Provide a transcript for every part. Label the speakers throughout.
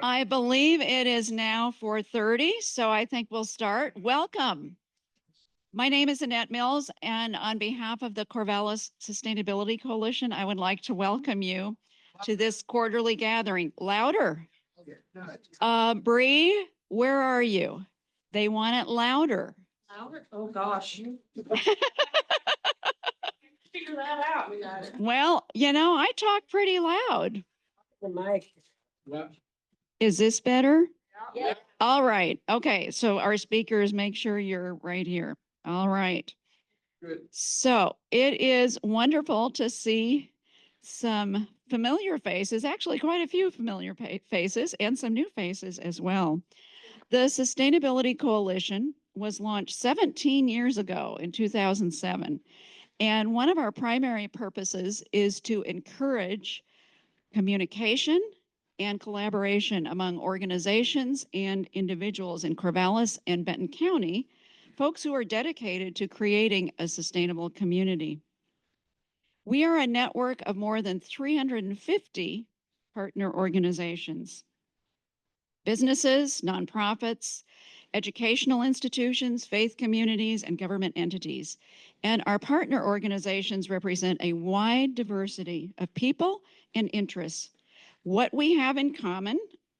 Speaker 1: I believe it is now 4:30, so I think we'll start. Welcome. My name is Annette Mills, and on behalf of the Corvallis Sustainability Coalition, I would like to welcome you to this quarterly gathering. Louder. Bree, where are you? They want it louder.
Speaker 2: Louder? Oh, gosh. Figure that out. We got it.
Speaker 1: Well, you know, I talk pretty loud.
Speaker 2: The mic.
Speaker 1: Is this better?
Speaker 2: Yeah.
Speaker 1: All right. Okay. So our speakers, make sure you're right here. All right.
Speaker 3: Good.
Speaker 1: So it is wonderful to see some familiar faces, actually quite a few familiar faces and some new faces as well. The Sustainability Coalition was launched 17 years ago in 2007. And one of our primary purposes is to encourage communication and collaboration among organizations and individuals in Corvallis and Benton County, folks who are dedicated to creating a sustainable community. We are a network of more than 350 partner organizations, businesses, nonprofits, educational institutions, faith communities, and government entities. And our partner organizations represent a wide diversity of people and interests. What we have in common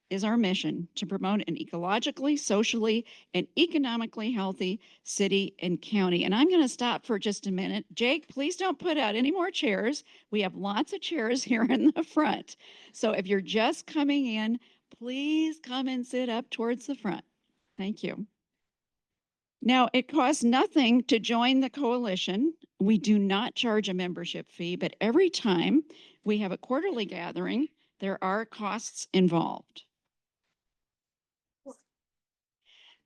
Speaker 1: is our mission to promote an ecologically, socially, and economically healthy city and county. And I'm going to stop for just a minute. Jake, please don't put out any more chairs. We have lots of chairs here in the front. So if you're just coming in, please come and sit up towards the front. Thank you. Now, it costs nothing to join the coalition. We do not charge a membership fee, but every time we have a quarterly gathering, there are costs involved.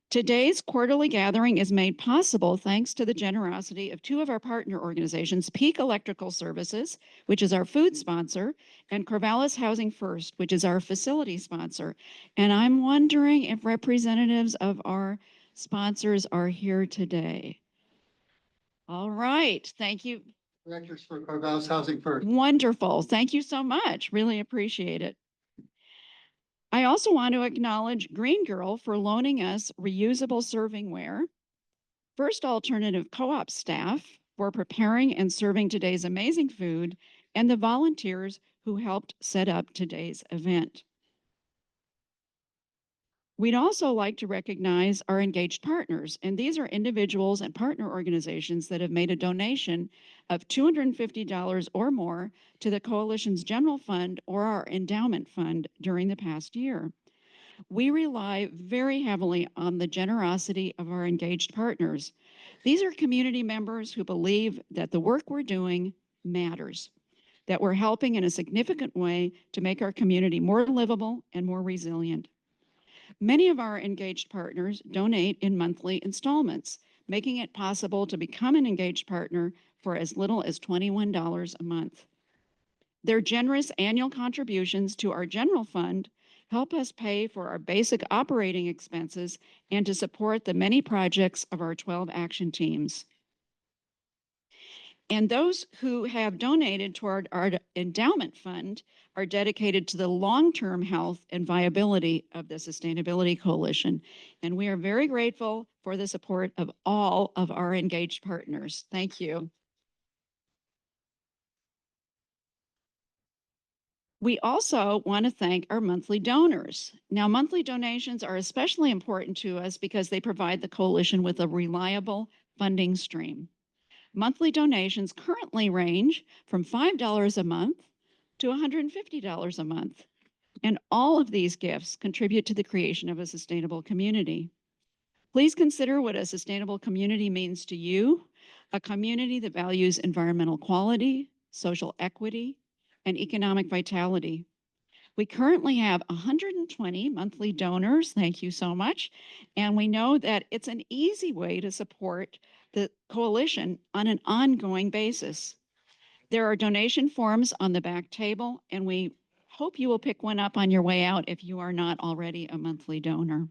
Speaker 1: Today's quarterly gathering is made possible thanks to the generosity of two of our partner organizations, Peak Electrical Services, which is our food sponsor, and Corvallis Housing First, which is our facility sponsor. And I'm wondering if representatives of our sponsors are here today. All right, thank you.
Speaker 3: Directors for Corvallis Housing First.
Speaker 1: Wonderful, thank you so much, really appreciate it. I also want to acknowledge Green Girl for loaning us reusable servingware, First Alternative Co-op staff for preparing and serving today's amazing food, and the volunteers who helped set up today's event. We'd also like to recognize our engaged partners, and these are individuals and partner organizations that have made a donation of $250 or more to the Coalition's General Fund or our endowment fund during the past year. We rely very heavily on the generosity of our engaged partners. These are community members who believe that the work we're doing matters, that we're helping in a significant way to make our community more livable and more resilient. Many of our engaged partners donate in monthly installments, making it possible to become an engaged partner for as little as $21 a month. Their generous annual contributions to our general fund help us pay for our basic operating expenses and to support the many projects of our 12 action teams. And those who have donated toward our endowment fund are dedicated to the long-term health and viability of the Sustainability Coalition. And we are very grateful for the support of all of our engaged partners. Thank you. We also want to thank our monthly donors. Now, monthly donations are especially important to us because they provide the coalition with a reliable funding stream. Monthly donations currently range from $5 a month to $150 a month. And all of these gifts contribute to the creation of a sustainable community. Please consider what a sustainable community means to you, a community that values environmental quality, social equity, and economic vitality. We currently have 120 monthly donors. Thank you so much. And we know that it's an easy way to support the coalition on an ongoing basis. There are donation forms on the back table, and we hope you will pick one up on your way out if you are not already a monthly donor.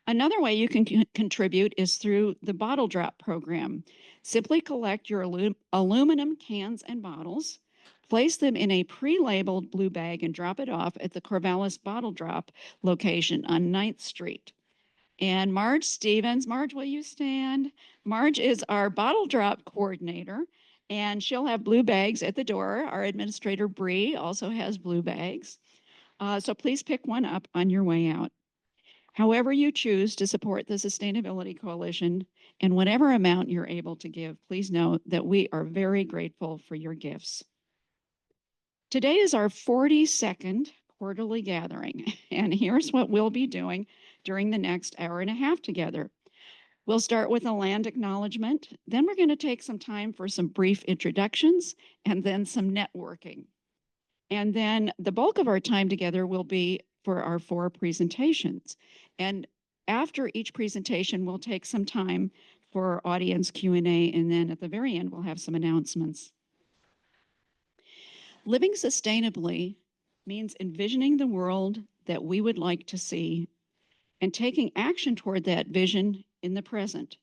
Speaker 1: Another way you can contribute is through the bottle drop program. Simply collect your aluminum cans and bottles, Place them in a pre-labeled blue bag and drop it off at the Corvallis Bottle Drop location on 9th Street. And Marge Stevens, Marge, will you stand? Marge is our bottle drop coordinator, and she'll have blue bags at the door. Our administrator, Bree, also has blue bags. So please pick one up on your way out. However you choose to support the Sustainability Coalition and whatever amount you're able to give, please know that we are very grateful for your gifts. Today is our 42nd quarterly gathering, and here's what we'll be doing during the next hour and a half together. We'll start with a land acknowledgement, then we're going to take some time for some brief introductions and then some networking. And then the bulk of our time together will be for our 4 presentations. And after each presentation, we'll take some time for audience Q&A, and then at the very end, we'll have some announcements. Living sustainably means envisioning the world that we would like to see and taking action toward that vision in the present.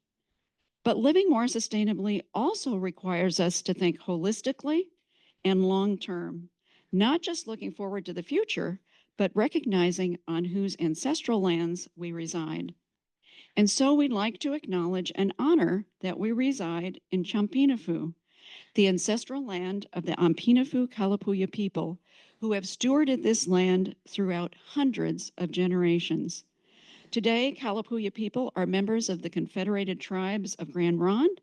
Speaker 1: But living more sustainably also requires us to think holistically and long-term, not just looking forward to the future, but recognizing on whose ancestral lands we reside. And so we'd like to acknowledge and honor that we reside in Champinafu, the ancestral land of the Ampinafu Kalapuya people, who have stewarded this land throughout hundreds of generations. Today, Kalapuya people are members of the Confederated Tribes of Grand Ronde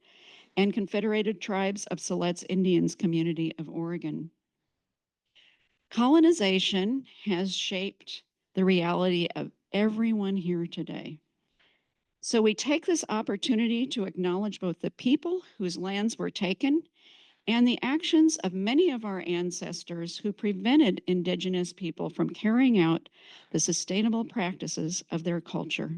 Speaker 1: and Confederated Tribes of Siletz Indians Community of Oregon. Colonization has shaped the reality of everyone here today. So we take this opportunity to acknowledge both the people whose lands were taken and the actions of many of our ancestors who prevented Indigenous people from carrying out the sustainable practices of their culture.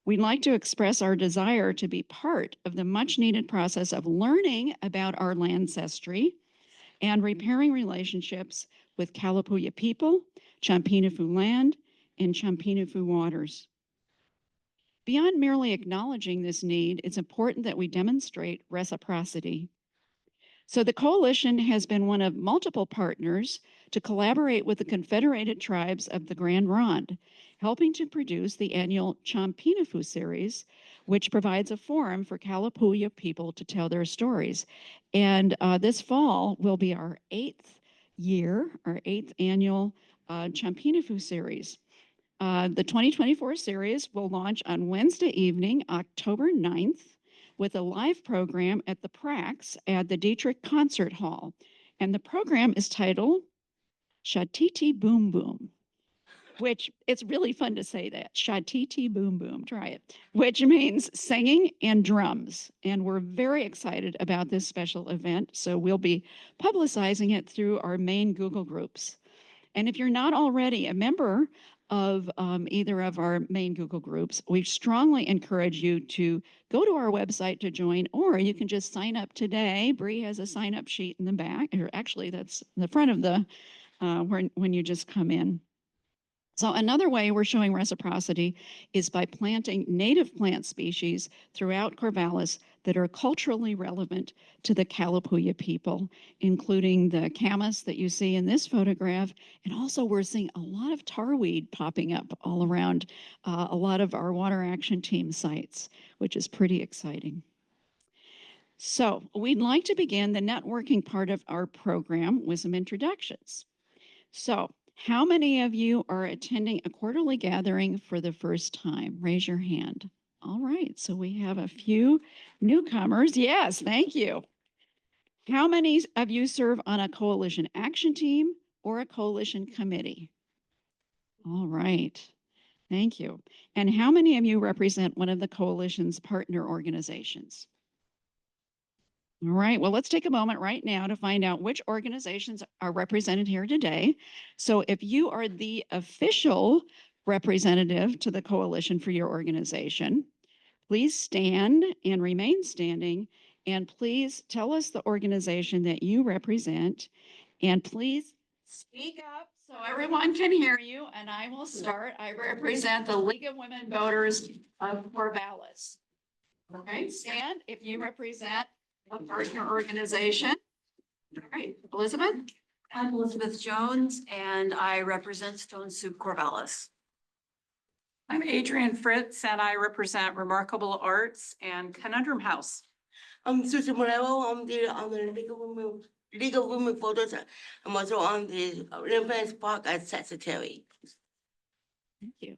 Speaker 1: We'd like to express our desire to be part of the much needed process of learning about our ancestry and repairing relationships with Kalapuya people, Champinafu land, and Champinafu waters. Beyond merely acknowledging this need, it's important that we demonstrate reciprocity. So the coalition has been one of multiple partners to collaborate with the Confederated Tribes of the Grand Ronde, helping to produce the annual Champinafu series, which provides a forum for Kalapuya people to tell their stories. And this fall will be our 8th annual Champinafu series. The 2024 series will launch on Wednesday evening, October 9th, with a live program at the Prax at the Dietrich Concert Hall. And the program is titled Shatiti Boom Boom, which it's really fun to say that. Shatiti Boom Boom, try it, which means singing and drums. And we're very excited about this special event. So we'll be publicizing it through our main Google groups. And if you're not already a member of either of our main Google groups, we strongly encourage you to go to our website to join, or you can just sign up today. Bree has a sign-up sheet in the back, or actually that's the front of the, when you just come in. So another way we're showing reciprocity is by planting native plant species throughout Corvallis that are culturally relevant to the Kalapuya people, including the camas that you see in this photograph. And also we're seeing a lot of tarweed popping up all around a lot of our Water Action Team sites, which is pretty exciting. So we'd like to begin the networking part of our program with some introductions. So how many of you are attending a quarterly gathering for the first time? Raise your hand. All right, so we have a few newcomers. Yes, thank you. How many of you serve on a coalition action team or a coalition committee? All right, thank you. And how many of you represent one of the coalition's partner organizations? All right, well, let's take a moment right now to find out which organizations are represented here today. So if you are the official representative to the coalition for your organization, please stand and remain standing, and please tell us the organization that you represent, and please speak up so everyone can hear you, and I will start. I represent the League of Women Voters of Corvallis. Okay, stand if you represent a partner organization. All right, Elizabeth?
Speaker 4: I'm Elizabeth Jones and I represent Stone Soup Corvallis.
Speaker 2: I'm Adrienne Fritz and I represent Remarkable Arts and Conundrum House.
Speaker 5: I'm Susan Morello. I'm the legal women photos. I'm also on the Olympics Park as secretary.
Speaker 1: Thank you.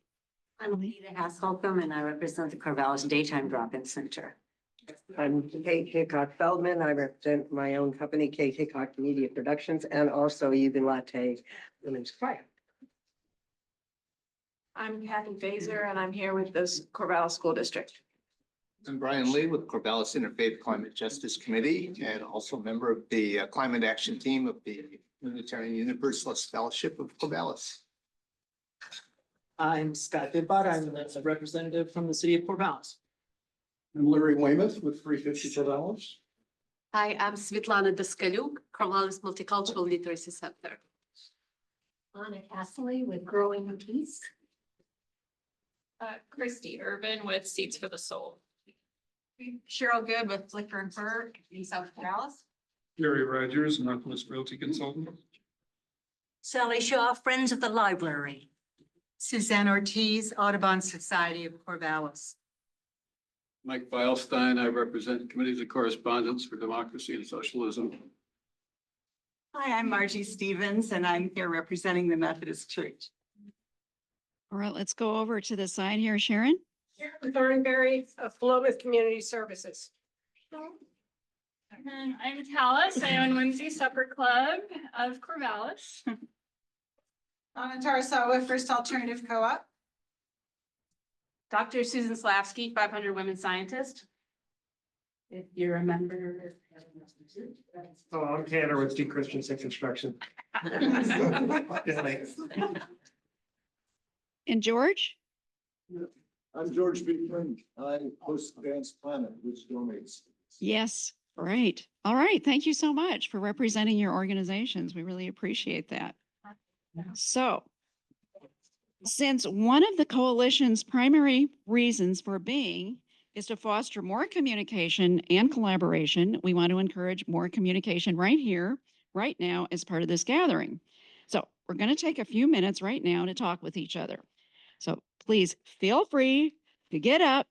Speaker 4: I'm Anita Hass-Holcomb and I represent the Corvallis Daytime Drop-In Center.
Speaker 6: I'm Kate Hickok Feldman. I represent my own company, Kate Hickok Media Productions, and also Yubi Latte Women's Choir.
Speaker 2: I'm Kathy Baser and I'm here with the Corvallis School District.
Speaker 7: I'm Brian Lee with Corvallis Interfaith Climate Justice Committee and also a member of the Climate Action Team of the Unitarian Universalist Fellowship of Corvallis.
Speaker 8: I'm Scott Bidbot. I'm a representative from the city of Corvallis.
Speaker 3: I'm Larry Weymouth with 350 Corvallis.
Speaker 4: Hi, I'm Svetlana Daskaluk, Corvallis Multicultural Literacy Center. Anna Castley with Growing Peace.
Speaker 2: Christy Urban with Seeds for the Soul.
Speaker 4: Cheryl Good with Flicker and Fur in South Corvallis.
Speaker 9: Gary Rogers, Northwest Realty Consultant.
Speaker 4: Sally Shaw, Friends of the Library.
Speaker 10: Suzanne Ortiz, Audubon Society of Corvallis.
Speaker 9: Mike Beilstein, I represent Committees of Correspondence for Democracy and Socialism.
Speaker 10: Hi, I'm Margie Stevens, and I'm here representing the Methodist Church.
Speaker 1: All right, let's go over to the side here, Sharon.
Speaker 2: Sharon Thornberry of Philomath Community Services.
Speaker 11: And I'm Tallis. I own Whimsy Supper Club of Corvallis.
Speaker 2: Donna Tarasawa, First Alternative Co-op.
Speaker 11: Dr. Susan Slavsky, 500 Women Scientist. If you're a member.
Speaker 6: Oh, I'm Tanner with D Christensen Construction.
Speaker 1: And George?
Speaker 3: I'm George B. Flynn. I host Advanced Planet, which donates.
Speaker 1: Yes, great. All right, thank you so much for representing your organizations. We really appreciate that. So, since one of the coalition's primary reasons for being is to foster more communication and collaboration, we want to encourage more communication right here, right now, as part of this gathering. So we're going to take a few minutes right now to talk with each other. So please feel free to get up,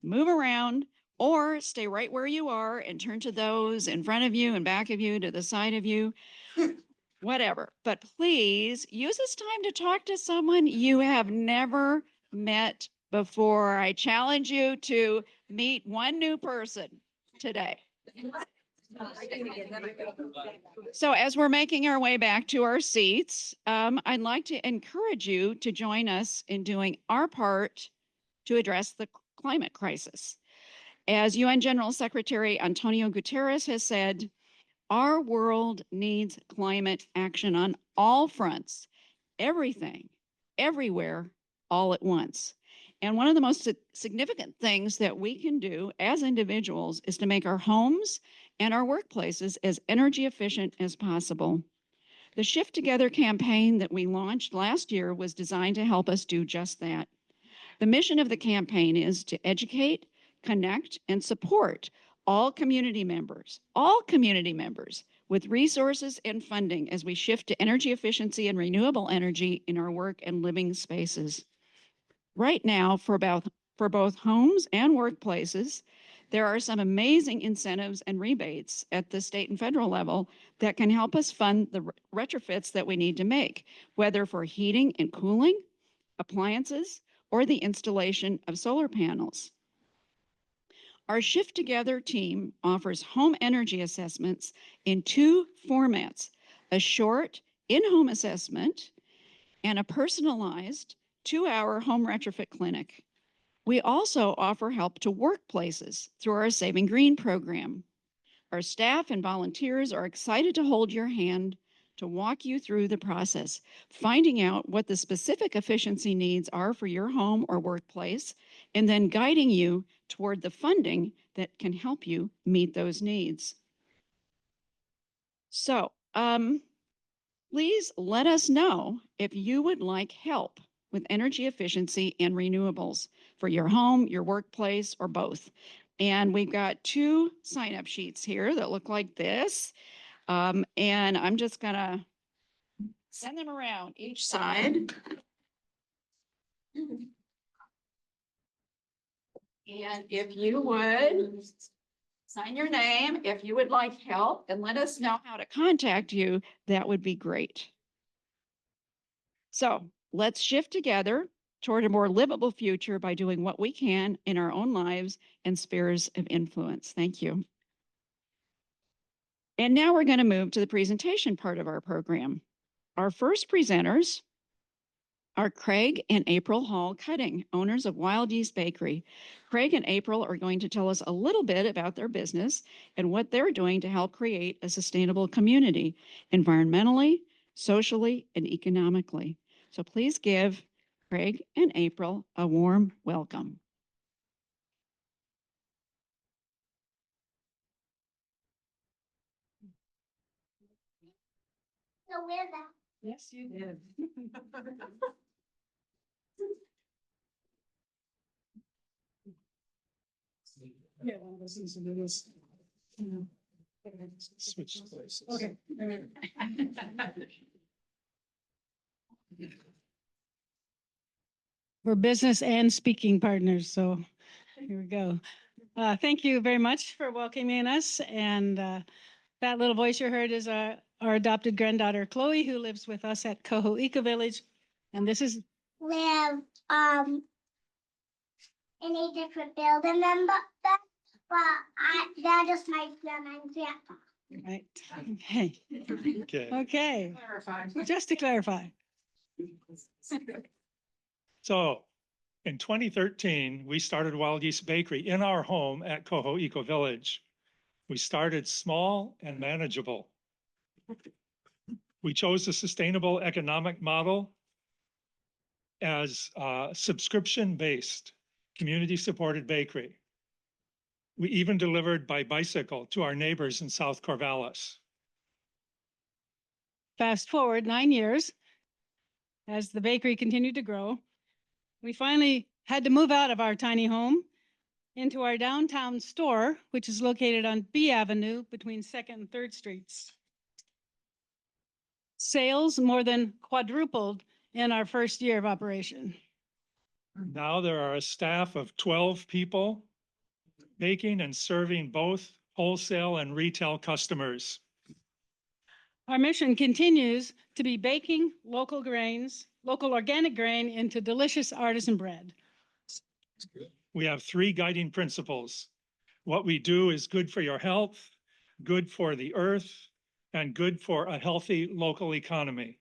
Speaker 1: move around, or stay right where you are and turn to those in front of you and back of you, to the side of you. Whatever, but please use this time to talk to someone you have never met before. I challenge you to meet one new person today. So as we're making our way back to our seats, I'd like to encourage you to join us in doing our part to address the climate crisis. As UN General Secretary Antonio Guterres has said, our world needs climate action on all fronts, everything, everywhere, all at once. And one of the most significant things that we can do as individuals is to make our homes and our workplaces as energy efficient as possible. The Shift Together campaign that we launched last year was designed to help us do just that. The mission of the campaign is to educate, connect, and support all community members with resources and funding as we shift to energy efficiency and renewable energy in our work and living spaces. Right now, for both homes and workplaces, there are some amazing incentives and rebates at the state and federal level that can help us fund the retrofits that we need to make, whether for heating and cooling, appliances, or the installation of solar panels. Our Shift Together team offers home energy assessments in two formats: a short in-home assessment and a personalized 2-hour home retrofit clinic. We also offer help to workplaces through our Saving Green program. Our staff and volunteers are excited to hold your hand to walk you through the process, finding out what the specific efficiency needs are for your home or workplace, and then guiding you toward the funding that can help you meet those needs. So, please let us know if you would like help with energy efficiency and renewables for your home, your workplace, or both. And we've got 2 sign-up sheets here that look like this. And I'm just gonna send them around each side. And if you would sign your name, if you would like help and let us know how to contact you, that would be great. So let's shift together toward a more livable future by doing what we can in our own lives and spheres of influence. Thank you. And now we're going to move to the presentation part of our program. Our first presenters are Craig and April Hall Cutting, owners of Wild Yeast Bakery. Craig and April are going to tell us a little bit about their business and what they're doing to help create a sustainable community, environmentally, socially, and economically. So please give Craig and April a warm welcome. Yes, you did. Yeah, one of us needs to do this. Switch places. Okay.
Speaker 12: We're business and speaking partners, so here we go. Thank you very much for welcoming us. And that little voice you heard is our adopted granddaughter, Chloe, who lives with us at Coho Eco Village. And this is
Speaker 13: live in a different building than they're just my grandma and grandpa.
Speaker 12: right. Okay. Okay.
Speaker 2: Clarify.
Speaker 12: Just to clarify.
Speaker 14: So in 2013, we started Wild Yeast Bakery in our home at Coho Eco Village. We started small and manageable. We chose a sustainable economic model as a subscription-based, community-supported bakery. We even delivered by bicycle to our neighbors in South Corvallis.
Speaker 12: Fast forward 9 years, as the bakery continued to grow, we finally had to move out of our tiny home into our downtown store, which is located on B Avenue between 2nd and 3rd Streets. Sales more than quadrupled in our first year of operation.
Speaker 14: Now there are a staff of 12 people baking and serving both wholesale and retail customers.
Speaker 12: Our mission continues to be baking local grains, local organic grain into delicious artisan bread.
Speaker 14: We have 3 guiding principles. What we do is good for your health, good for the earth, and good for a healthy local economy.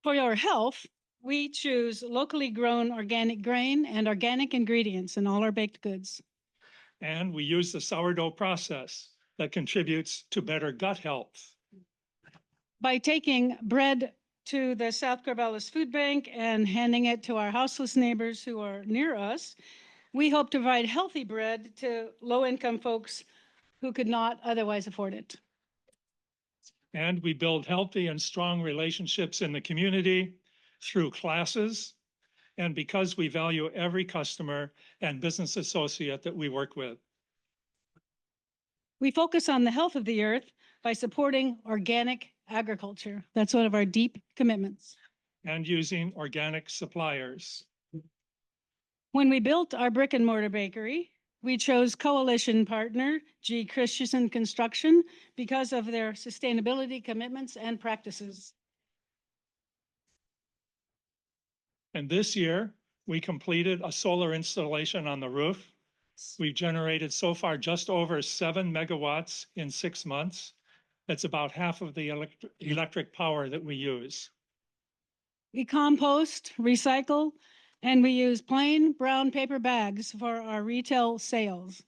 Speaker 12: For your health, we choose locally grown organic grain and organic ingredients in all our baked goods.
Speaker 14: And we use the sourdough process that contributes to better gut health.
Speaker 12: By taking bread to the South Corvallis Food Bank and handing it to our houseless neighbors who are near us, we hope to provide healthy bread to low-income folks who could not otherwise afford it.
Speaker 14: And we build healthy and strong relationships in the community through classes and because we value every customer and business associate that we work with.
Speaker 12: We focus on the health of the earth by supporting organic agriculture. That's one of our deep commitments.
Speaker 14: And using organic suppliers.
Speaker 12: When we built our brick and mortar bakery, we chose coalition partner G. Christensen Construction because of their sustainability commitments and practices.
Speaker 14: And this year, we completed a solar installation on the roof. We've generated so far just over 7 megawatts in 6 months. That's about half of the electric power that we use.
Speaker 12: We compost, recycle, and we use plain brown paper bags for our retail sales.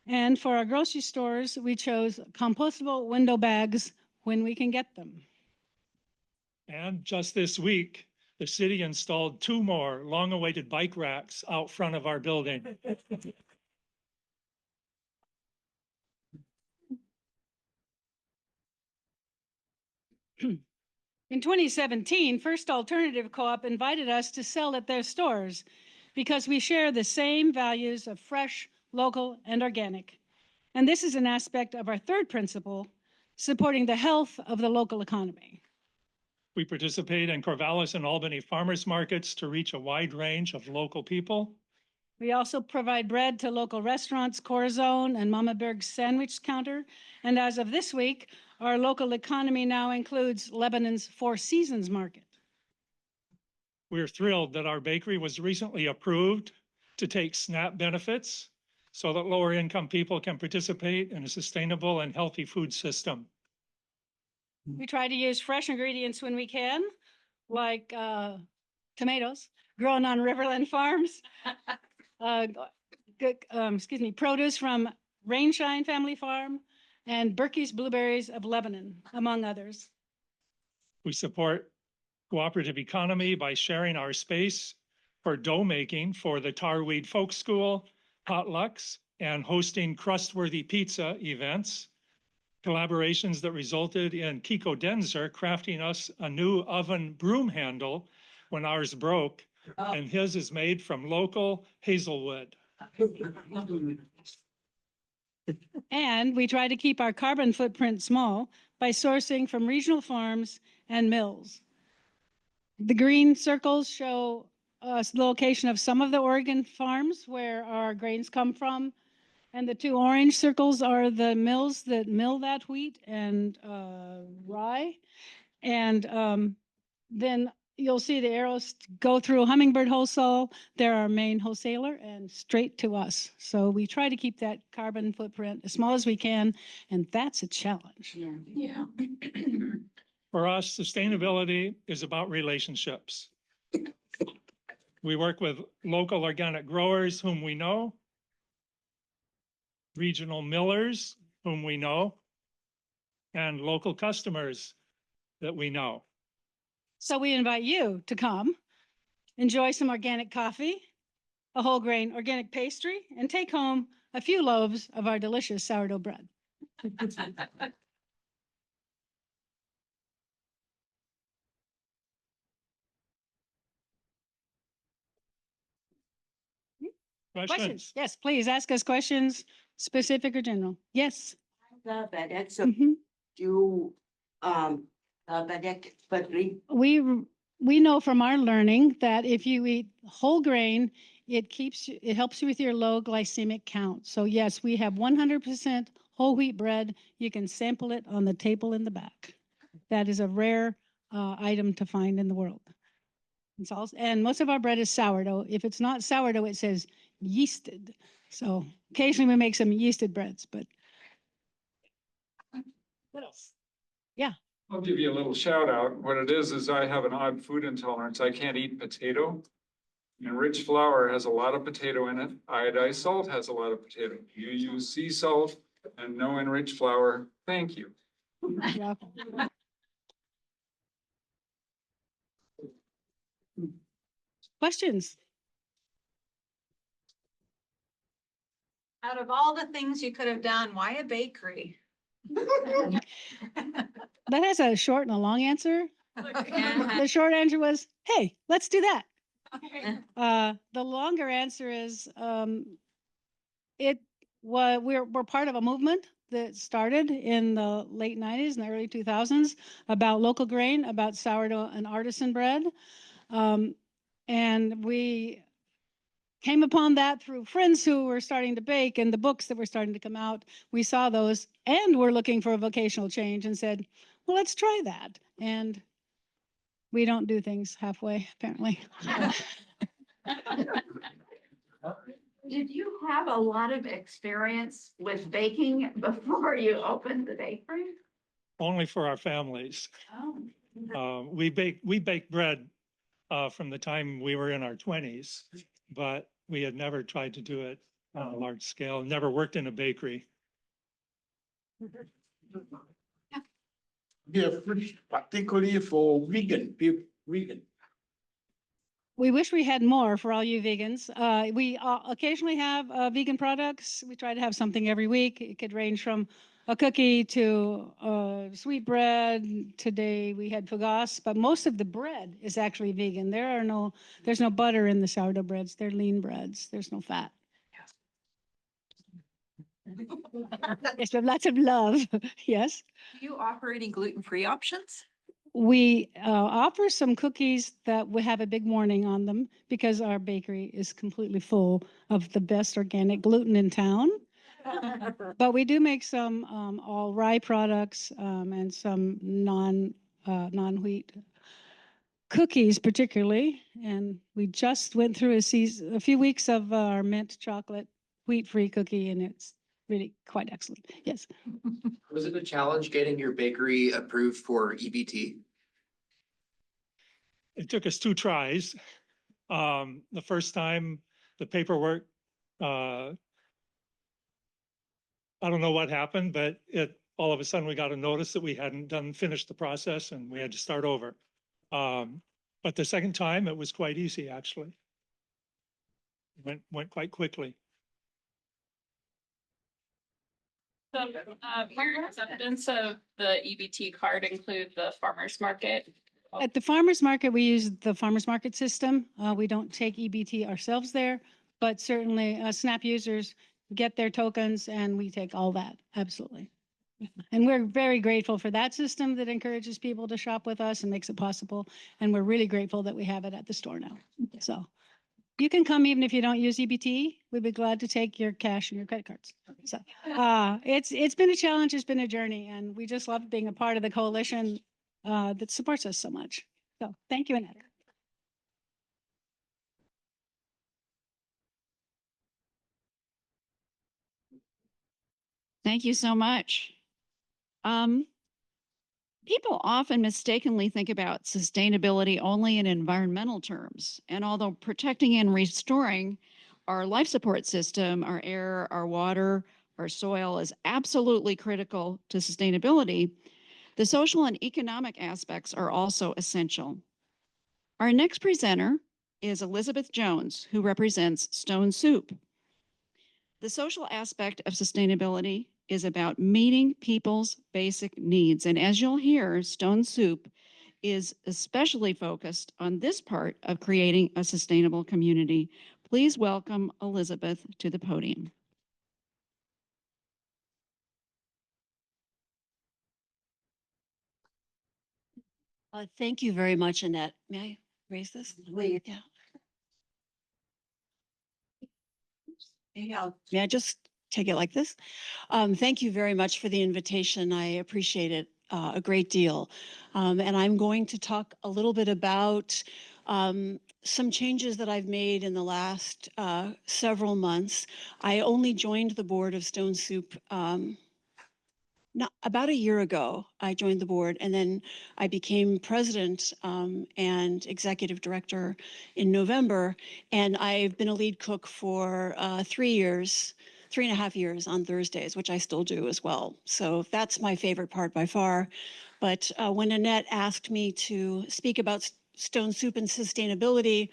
Speaker 12: And for our grocery stores, we chose compostable window bags when we can get them.
Speaker 14: And just this week, the city installed 2 more long-awaited bike racks out front of our building.
Speaker 12: In 2017, First Alternative Co-op invited us to sell at their stores because we share the same values of fresh, local, and organic. And this is an aspect of our third principle, supporting the health of the local economy.
Speaker 14: We participate in Corvallis and Albany farmers markets to reach a wide range of local people.
Speaker 12: We also provide bread to local restaurants, Corazon and Mama Berg's Sandwich Counter. And as of this week, our local economy now includes Lebanon's Four Seasons Market.
Speaker 14: We're thrilled that our bakery was recently approved to take SNAP benefits so that lower income people can participate in a sustainable and healthy food system.
Speaker 12: We try to use fresh ingredients when we can, like tomatoes grown on Riverland farms. Produce from Rainshine Family Farm and Berkey's Blueberries of Lebanon, among others.
Speaker 14: We support cooperative economy by sharing our space for dough making for the Tarweed Folk School, potlucks, and hosting crust-worthy pizza events. Collaborations that resulted in Kiko Denzer crafting us a new oven broom handle when ours broke, and his is made from local hazelwood.
Speaker 12: And we try to keep our carbon footprint small by sourcing from regional farms and mills. The green circles show us the location of some of the Oregon farms where our grains come from. And the two orange circles are the mills that mill that wheat and rye. And then you'll see the arrows go through Hummingbird Wholesale. They're our main wholesaler and straight to us. So we try to keep that carbon footprint as small as we can. And that's a challenge.
Speaker 2: Yeah.
Speaker 14: For us, sustainability is about relationships. We work with local organic growers whom we know, regional millers whom we know, and local customers that we know.
Speaker 12: So we invite you to come, enjoy some organic coffee, a whole grain organic pastry, and take home a few loaves of our delicious sourdough bread. Questions? Yes, please ask us questions, specific or general. Yes.
Speaker 5: But so
Speaker 12: Mhm.
Speaker 5: you, but
Speaker 12: We know from our learning that if you eat whole grain, it helps you with your low glycemic count. So yes, we have 100% whole wheat bread. You can sample it on the table in the back. That is a rare item to find in the world. And most of our bread is sourdough. If it's not sourdough, it says yeasted. So occasionally we make some yeasted breads, but what else? Yeah.
Speaker 15: I'll give you a little shout out. What it is I have an odd food intolerance. I can't eat potato. And rich flour has a lot of potato in it. Iodized salt has a lot of potato. You use sea salt and no enriched flour. Thank you.
Speaker 12: Yeah. Questions?
Speaker 2: Out of all the things you could have done, why a bakery?
Speaker 12: That has a short and a long answer. The short answer was, hey, let's do that. The longer answer is we're part of a movement that started in the late 90s and the early 2000s about local grain, about sourdough and artisan bread. And we came upon that through friends who were starting to bake and the books that were starting to come out. We saw those and we're looking for a vocational change and said, well, let's try that. And we don't do things halfway, apparently.
Speaker 11: Did you have a lot of experience with baking before you opened the bakery?
Speaker 14: Only for our families.
Speaker 11: Oh.
Speaker 14: We baked bread from the time we were in our 20s, but we had never tried to do it on a large scale, never worked in a bakery.
Speaker 16: Yeah, particularly for vegan people, vegan.
Speaker 12: We wish we had more for all you vegans. We occasionally have vegan products. We try to have something every week. It could range from a cookie to sweet bread. Today we had fougasse, but most of the bread is actually vegan. There's no butter in the sourdough breads. They're lean breads. There's no fat. Yes, we have lots of love. Yes.
Speaker 11: Do you offer any gluten-free options?
Speaker 12: We offer some cookies that will have a big warning on them because our bakery is completely full of the best organic gluten in town. But we do make some all rye products and some non-wheat cookies particularly. And we just went through a few weeks of our mint chocolate wheat-free cookie, and it's really quite excellent. Yes.
Speaker 8: Was it a challenge getting your bakery approved for EBT?
Speaker 14: It took us 2 tries. The first time, the paperwork, I don't know what happened, but all of a sudden we got a notice that we hadn't finished the process and we had to start over. But the second time it was quite easy, actually. Went quite quickly.
Speaker 2: So, your acceptance of the EBT card include the farmer's market?
Speaker 12: At the farmer's market, we use the farmer's market system. We don't take EBT ourselves there, but certainly SNAP users get their tokens and we take all that, absolutely. And we're very grateful for that system that encourages people to shop with us and makes it possible. And we're really grateful that we have it at the store now. So you can come even if you don't use EBT. We'd be glad to take your cash and your credit cards. So it's been a challenge, it's been a journey, and we just love being a part of the coalition that supports us so much. So thank you, Annette.
Speaker 1: Thank you so much. People often mistakenly think about sustainability only in environmental terms. And although protecting and restoring our life support system, our air, our water, our soil is absolutely critical to sustainability, the social and economic aspects are also essential. Our next presenter is Elizabeth Jones, who represents Stone Soup. The social aspect of sustainability is about meeting people's basic needs. And as you'll hear, Stone Soup is especially focused on this part of creating a sustainable community. Please welcome Elizabeth to the podium.
Speaker 17: Thank you very much, Annette. May I raise this?
Speaker 6: Please.
Speaker 17: Yeah. May I just take it like this? Thank you very much for the invitation. I appreciate it a great deal. And I'm going to talk a little bit about some changes that I've made in the last several months. I only joined the board of Stone Soup about a year ago. I joined the board, and then I became president and executive director in November. And I've been a lead cook for 3 years, 3.5 years on Thursdays, which I still do as well. So that's my favorite part by far. But when Annette asked me to speak about Stone Soup and sustainability,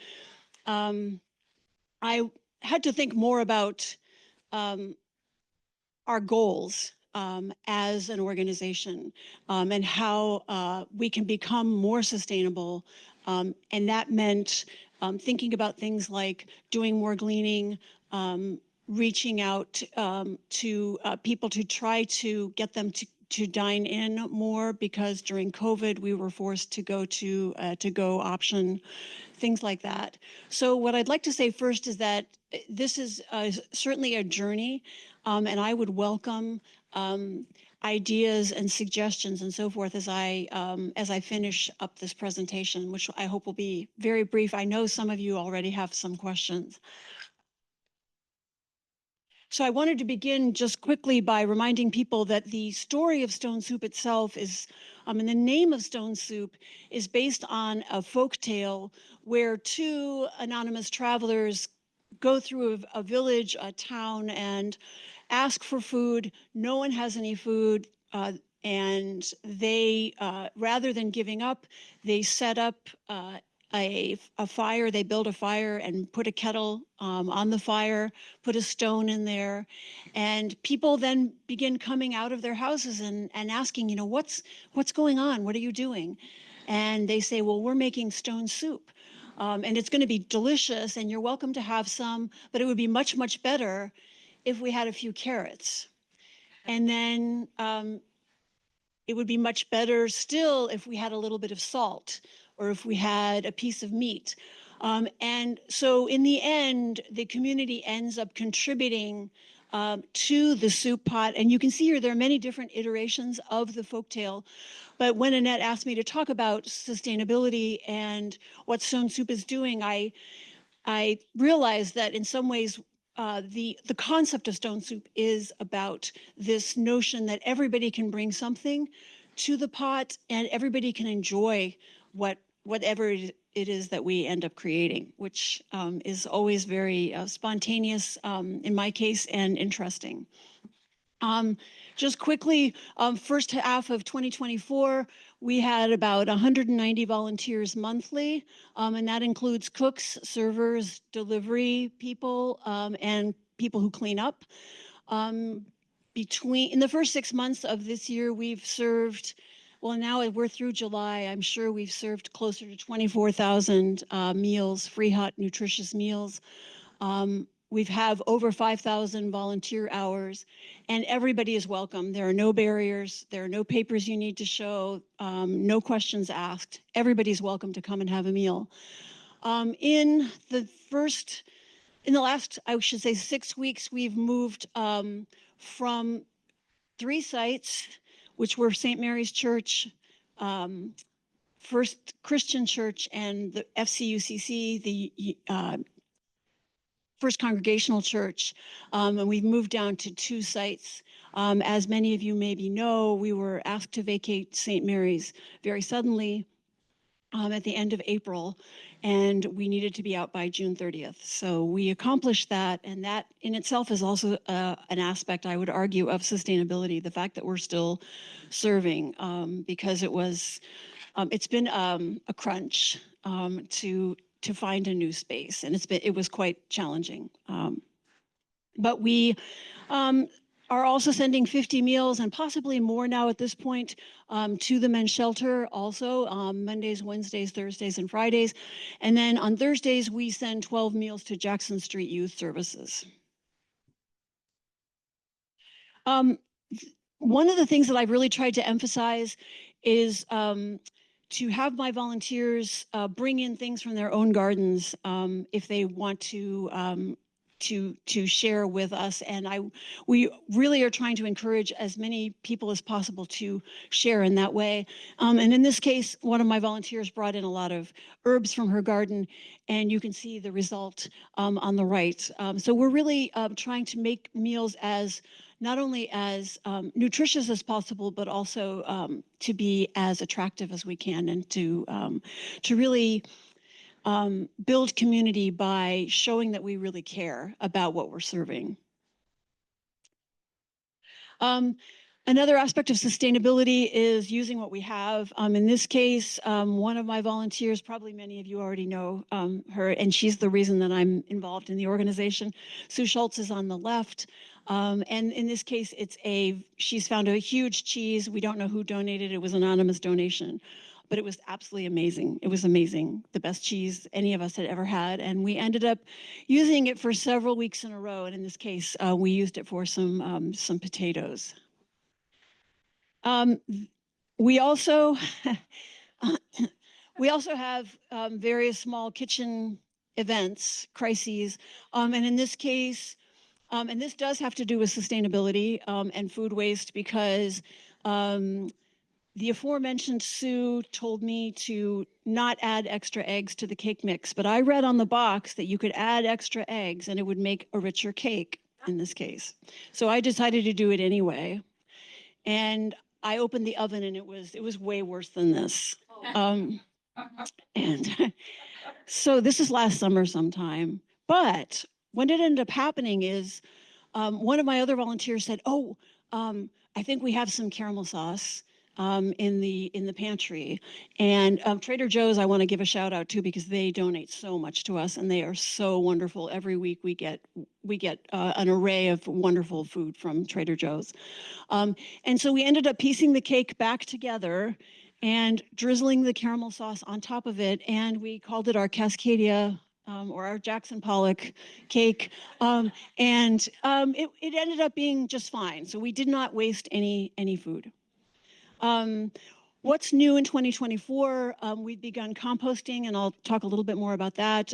Speaker 17: I had to think more about our goals as an organization and how we can become more sustainable. And that meant thinking about things like doing more gleaning, reaching out to people to try to get them to dine in more, because during COVID we were forced to go to go option, things like that. So what I'd like to say first is that this is certainly a journey, and I would welcome ideas and suggestions and so forth as I finish up this presentation, which I hope will be very brief. I know some of you already have some questions. So I wanted to begin just quickly by reminding people that the story of Stone Soup itself is, and the name of Stone Soup is based on a folk tale where 2 anonymous travelers go through a village, a town, and ask for food. No one has any food. And they, rather than giving up, they set up a fire. They build a fire and put a kettle on the fire, put a stone in there. And people then begin coming out of their houses and asking, you know, what's going on? What are you doing? And they say, well, we're making stone soup. And it's going to be delicious and you're welcome to have some, but it would be much, much better if we had a few carrots. And then it would be much better still if we had a little bit of salt or if we had a piece of meat. And so in the end, the community ends up contributing to the soup pot. And you can see here, there are many different iterations of the folktale. But when Annette asked me to talk about sustainability and what Stone Soup is doing, I realized that in some ways, the concept of Stone Soup is about this notion that everybody can bring something to the pot and everybody can enjoy whatever it is that we end up creating, which is always very spontaneous in my case and interesting. Just quickly, first half of 2024, we had about 190 volunteers monthly, and that includes cooks, servers, delivery people, and people who clean up. In the first 6 months of this year, we've served, well, now we're through July, I'm sure we've served closer to 24,000 meals, free, hot, nutritious meals. We've have over 5,000 volunteer hours, and everybody is welcome. There are no barriers. There are no papers you need to show, no questions asked. Everybody's welcome to come and have a meal. In the last, I should say, 6 weeks, we've moved from 3 sites, which were St. Mary's Church, First Christian Church, and the FCUCC, the First Congregational Church, and we've moved down to 2 sites. As many of you maybe know, we were asked to vacate St. Mary's very suddenly at the end of April, and we needed to be out by June 30th. So we accomplished that, and that in itself is also an aspect, I would argue, of sustainability, the fact that we're still serving, because it's been a crunch to find a new space, and it was quite challenging. But we are also sending 50 meals and possibly more now at this point to the men's shelter also, Mondays, Wednesdays, Thursdays, and Fridays. And then on Thursdays, we send 12 meals to Jackson Street Youth Services. One of the things that I've really tried to emphasize is to have my volunteers bring in things from their own gardens if they want to share with us. And we really are trying to encourage as many people as possible to share in that way. And in this case, one of my volunteers brought in a lot of herbs from her garden, and you can see the result on the right. So we're really trying to make meals not only as nutritious as possible, but also to be as attractive as we can, and to really build community by showing that we really care about what we're serving. Another aspect of sustainability is using what we have. In this case, one of my volunteers, probably many of you already know her, and she's the reason that I'm involved in the organization. Sue Schultz is on the left. And in this case, she's found a huge cheese. We don't know who donated. It was an anonymous donation, but it was absolutely amazing. It was amazing. The best cheese any of us had ever had. And we ended up using it for several weeks in a row. And in this case, we used it for some potatoes. We also have various small kitchen events, crises. And in this case, and this does have to do with sustainability and food waste, because the aforementioned Sue told me to not add extra eggs to the cake mix, but I read on the box that you could add extra eggs and it would make a richer cake in this case. So I decided to do it anyway. And I opened the oven and it was way worse than this. And so this is last summer sometime. But what ended up happening is one of my other volunteers said, "Oh, I think we have some caramel sauce in the pantry." And Trader Joe's, I want to give a shout out to, because they donate so much to us and they are so wonderful. Every week we get an array of wonderful food from Trader Joe's. And so we ended up piecing the cake back together and drizzling the caramel sauce on top of it, and we called it our Cascadia or our Jackson Pollock cake. It ended up being just fine. So we did not waste any food. What's new in 2024? We've begun composting, and I'll talk a little bit more about that.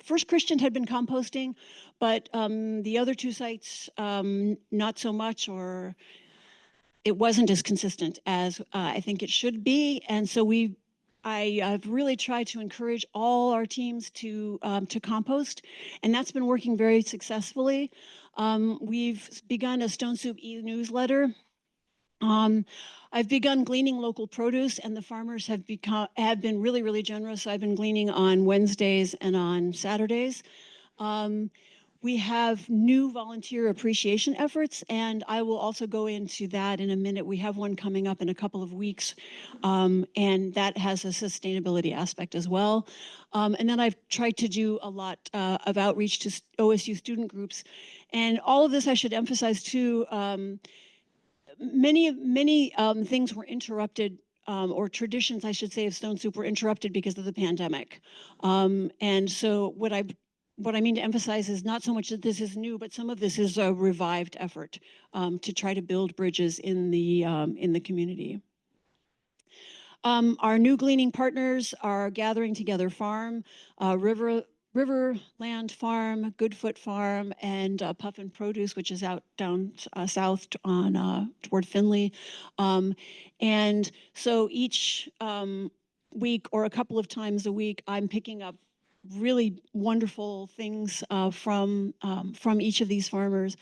Speaker 17: First Christian had been composting, but the other two sites, not so much, or it wasn't as consistent as I think it should be. And so I've really tried to encourage all our teams to compost, and that's been working very successfully. We've begun a Stone Soup e-newsletter. I've begun gleaning local produce, and the farmers have been really generous. I've been gleaning on Wednesdays and on Saturdays. We have new volunteer appreciation efforts, and I will also go into that in a minute. We have one coming up in a couple of weeks, and that has a sustainability aspect as well. And then I've tried to do a lot of outreach to OSU student groups. And all of this, I should emphasize too, many things were interrupted, or traditions, I should say, of Stone Soup were interrupted because of the pandemic. And so what I mean to emphasize is not so much that this is new, but some of this is a revived effort to try to build bridges in the community. Our new gleaning partners are Gathering Together Farm, Riverland Farm, Goodfoot Farm, and Puffin Produce, which is out down south on toward Findlay. And so each week or a couple of times a week, I'm picking up really wonderful things from each of these farmers.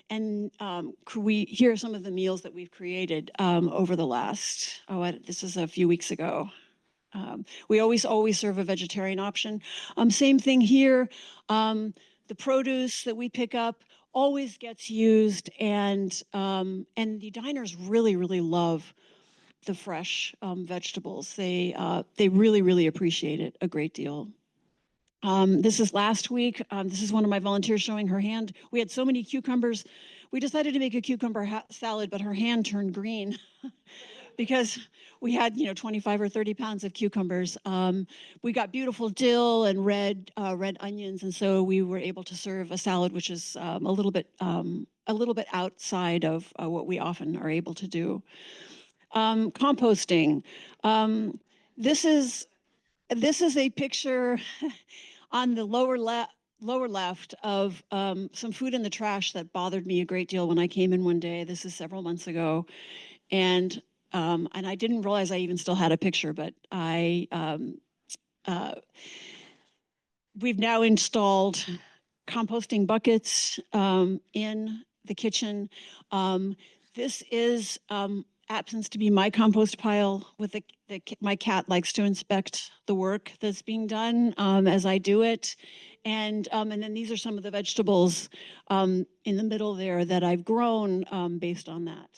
Speaker 17: And here are some of the meals that we've created over the last, this is a few weeks ago. We always serve a vegetarian option. Same thing here. The produce that we pick up always gets used, and the diners really love the fresh vegetables. They really appreciate it a great deal. This is last week. This is one of my volunteers showing her hand. We had so many cucumbers. We decided to make a cucumber salad, but her hand turned green because we had, 25 or 30 pounds of cucumbers. We got beautiful dill and red onions, and so we were able to serve a salad, which is a little bit outside of what we often are able to do. Composting. This is a picture on the lower left of some food in the trash that bothered me a great deal when I came in one day. This is several months ago, and I didn't realize I even still had a picture, but we've now installed composting buckets in the kitchen. This is happens to be my compost pile with my cat likes to inspect the work that's being done as I do it. And then these are some of the vegetables in the middle there that I've grown based on that.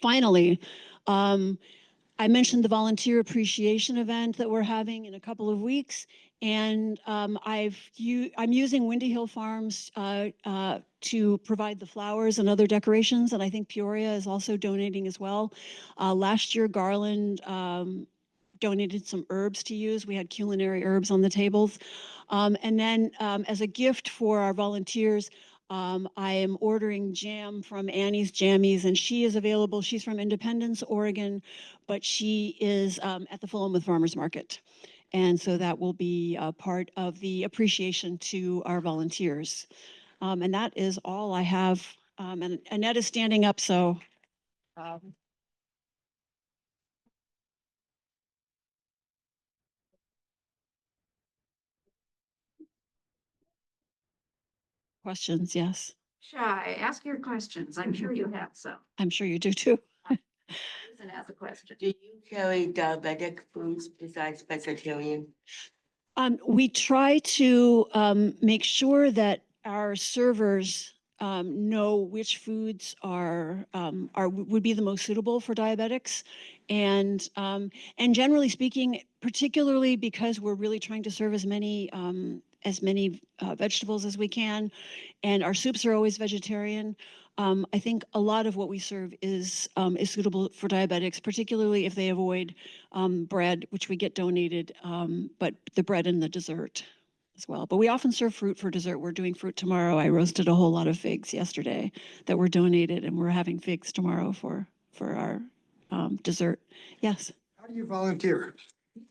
Speaker 17: Finally, I mentioned the volunteer appreciation event that we're having in a couple of weeks, and I'm using Windy Hill Farms to provide the flowers and other decorations, and I think Peoria is also donating as well. Last year, Garland donated some herbs to use. We had culinary herbs on the tables. And then as a gift for our volunteers, I am ordering jam from Annie's Jammies, and she is available. She's from Independence, Oregon, but she is at the Philomath Farmers Market. And so that will be a part of the appreciation to our volunteers. And that is all I have. And Annette is standing up, so. Questions, yes.
Speaker 11: Shy, ask your questions. I'm sure you have some.
Speaker 17: I'm sure you do too.
Speaker 11: And ask a question.
Speaker 5: Do you carry diabetic foods besides vegetarian?
Speaker 17: We try to make sure that our servers know which foods would be the most suitable for diabetics. And generally speaking, particularly because we're really trying to serve as many vegetables as we can, and our soups are always vegetarian. I think a lot of what we serve is suitable for diabetics, particularly if they avoid bread, which we get donated, but the bread and the dessert as well. But we often serve fruit for dessert. We're doing fruit tomorrow. I roasted a whole lot of figs yesterday that were donated, and we're having figs tomorrow for our dessert. Yes.
Speaker 16: How do you volunteer?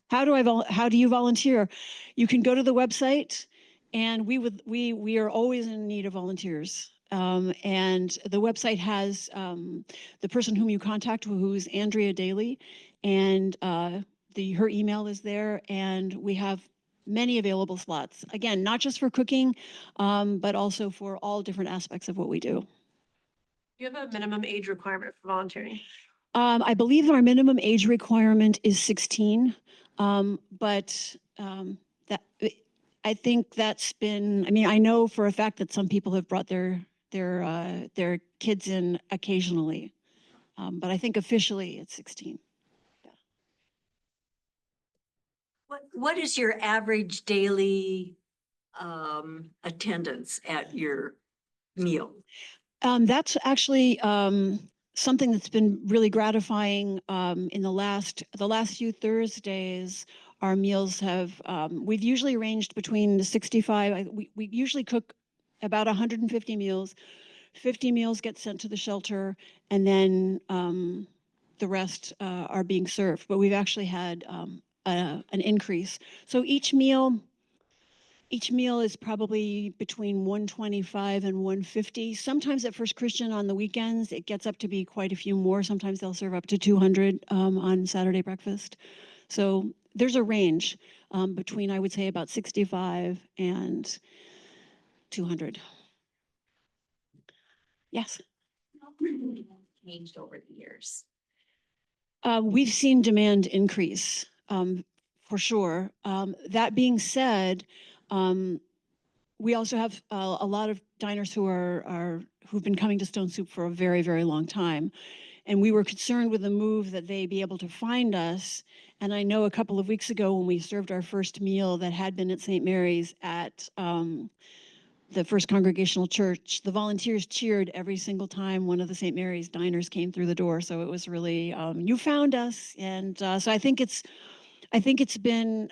Speaker 17: How do you volunteer? You can go to the website, and we are always in need of volunteers. And the website has the person whom you contact, who is Andrea Daly, and her email is there, and we have many available slots. Again, not just for cooking, but also for all different aspects of what we do.
Speaker 4: Do you have a minimum age requirement for volunteering?
Speaker 17: I believe our minimum age requirement is 16, but I think that's been. I mean, I know for a fact that some people have brought their kids in occasionally, but I think officially it's 16.
Speaker 11: What is your average daily attendance at your meal?
Speaker 17: That's actually something that's been really gratifying. In the last few Thursdays, our meals have we've usually ranged between 65. We usually cook about 150 meals. 50 meals get sent to the shelter, and then the rest are being served. But we've actually had an increase. So each meal is probably between 125 and 150. Sometimes at First Christian on the weekends, it gets up to be quite a few more. Sometimes they'll serve up to 200 on Saturday breakfast. So there's a range between, I would say, about 65 and 200. Yes?
Speaker 11: Changed over the years.
Speaker 17: We've seen demand increase for sure. That being said, we also have a lot of diners who've been coming to Stone Soup for a very, very long time. And we were concerned with the move that they be able to find us. And I know a couple of weeks ago when we served our first meal that had been at St. Mary's at the First Congregational Church, the volunteers cheered every single time one of the St. Mary's diners came through the door. So it was really, you found us. And so I think it's been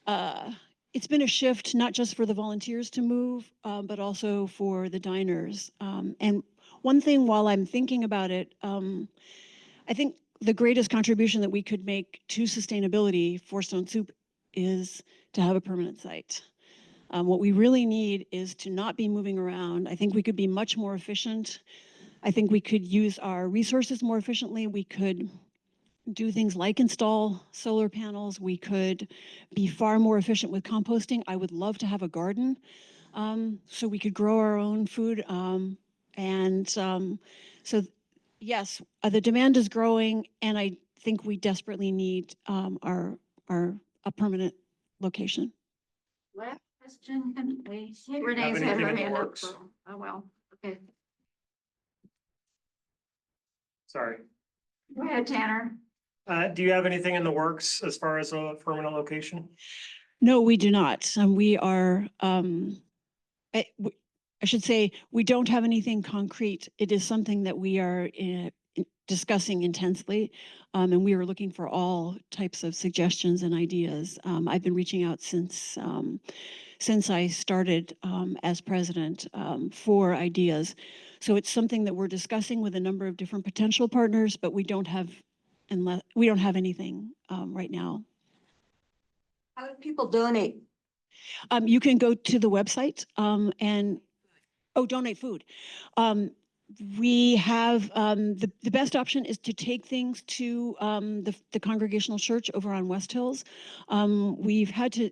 Speaker 17: a shift, not just for the volunteers to move, but also for the diners. And one thing while I'm thinking about it, I think the greatest contribution that we could make to sustainability for Stone Soup is to have a permanent site. What we really need is to not be moving around. I think we could be much more efficient. I think we could use our resources more efficiently. We could do things like install solar panels. We could be far more efficient with composting. I would love to have a garden so we could grow our own food. So yes, the demand is growing, and I think we desperately need a permanent location.
Speaker 11: Last question, can we?
Speaker 18: Renee's had her hand up.
Speaker 11: Oh, well, okay.
Speaker 18: Sorry.
Speaker 11: Go ahead, Tanner.
Speaker 18: Do you have anything in the works as far as a permanent location?
Speaker 17: No, we do not. We are, I should say, we don't have anything concrete. It is something that we are discussing intensely, and we are looking for all types of suggestions and ideas. I've been reaching out since I started as president for ideas. So it's something that we're discussing with a number of different potential partners, but we don't have anything right now.
Speaker 11: How do people donate?
Speaker 17: You can go to the website and donate food. We have the best option is to take things to the Congregational Church over on West Hills. We've had to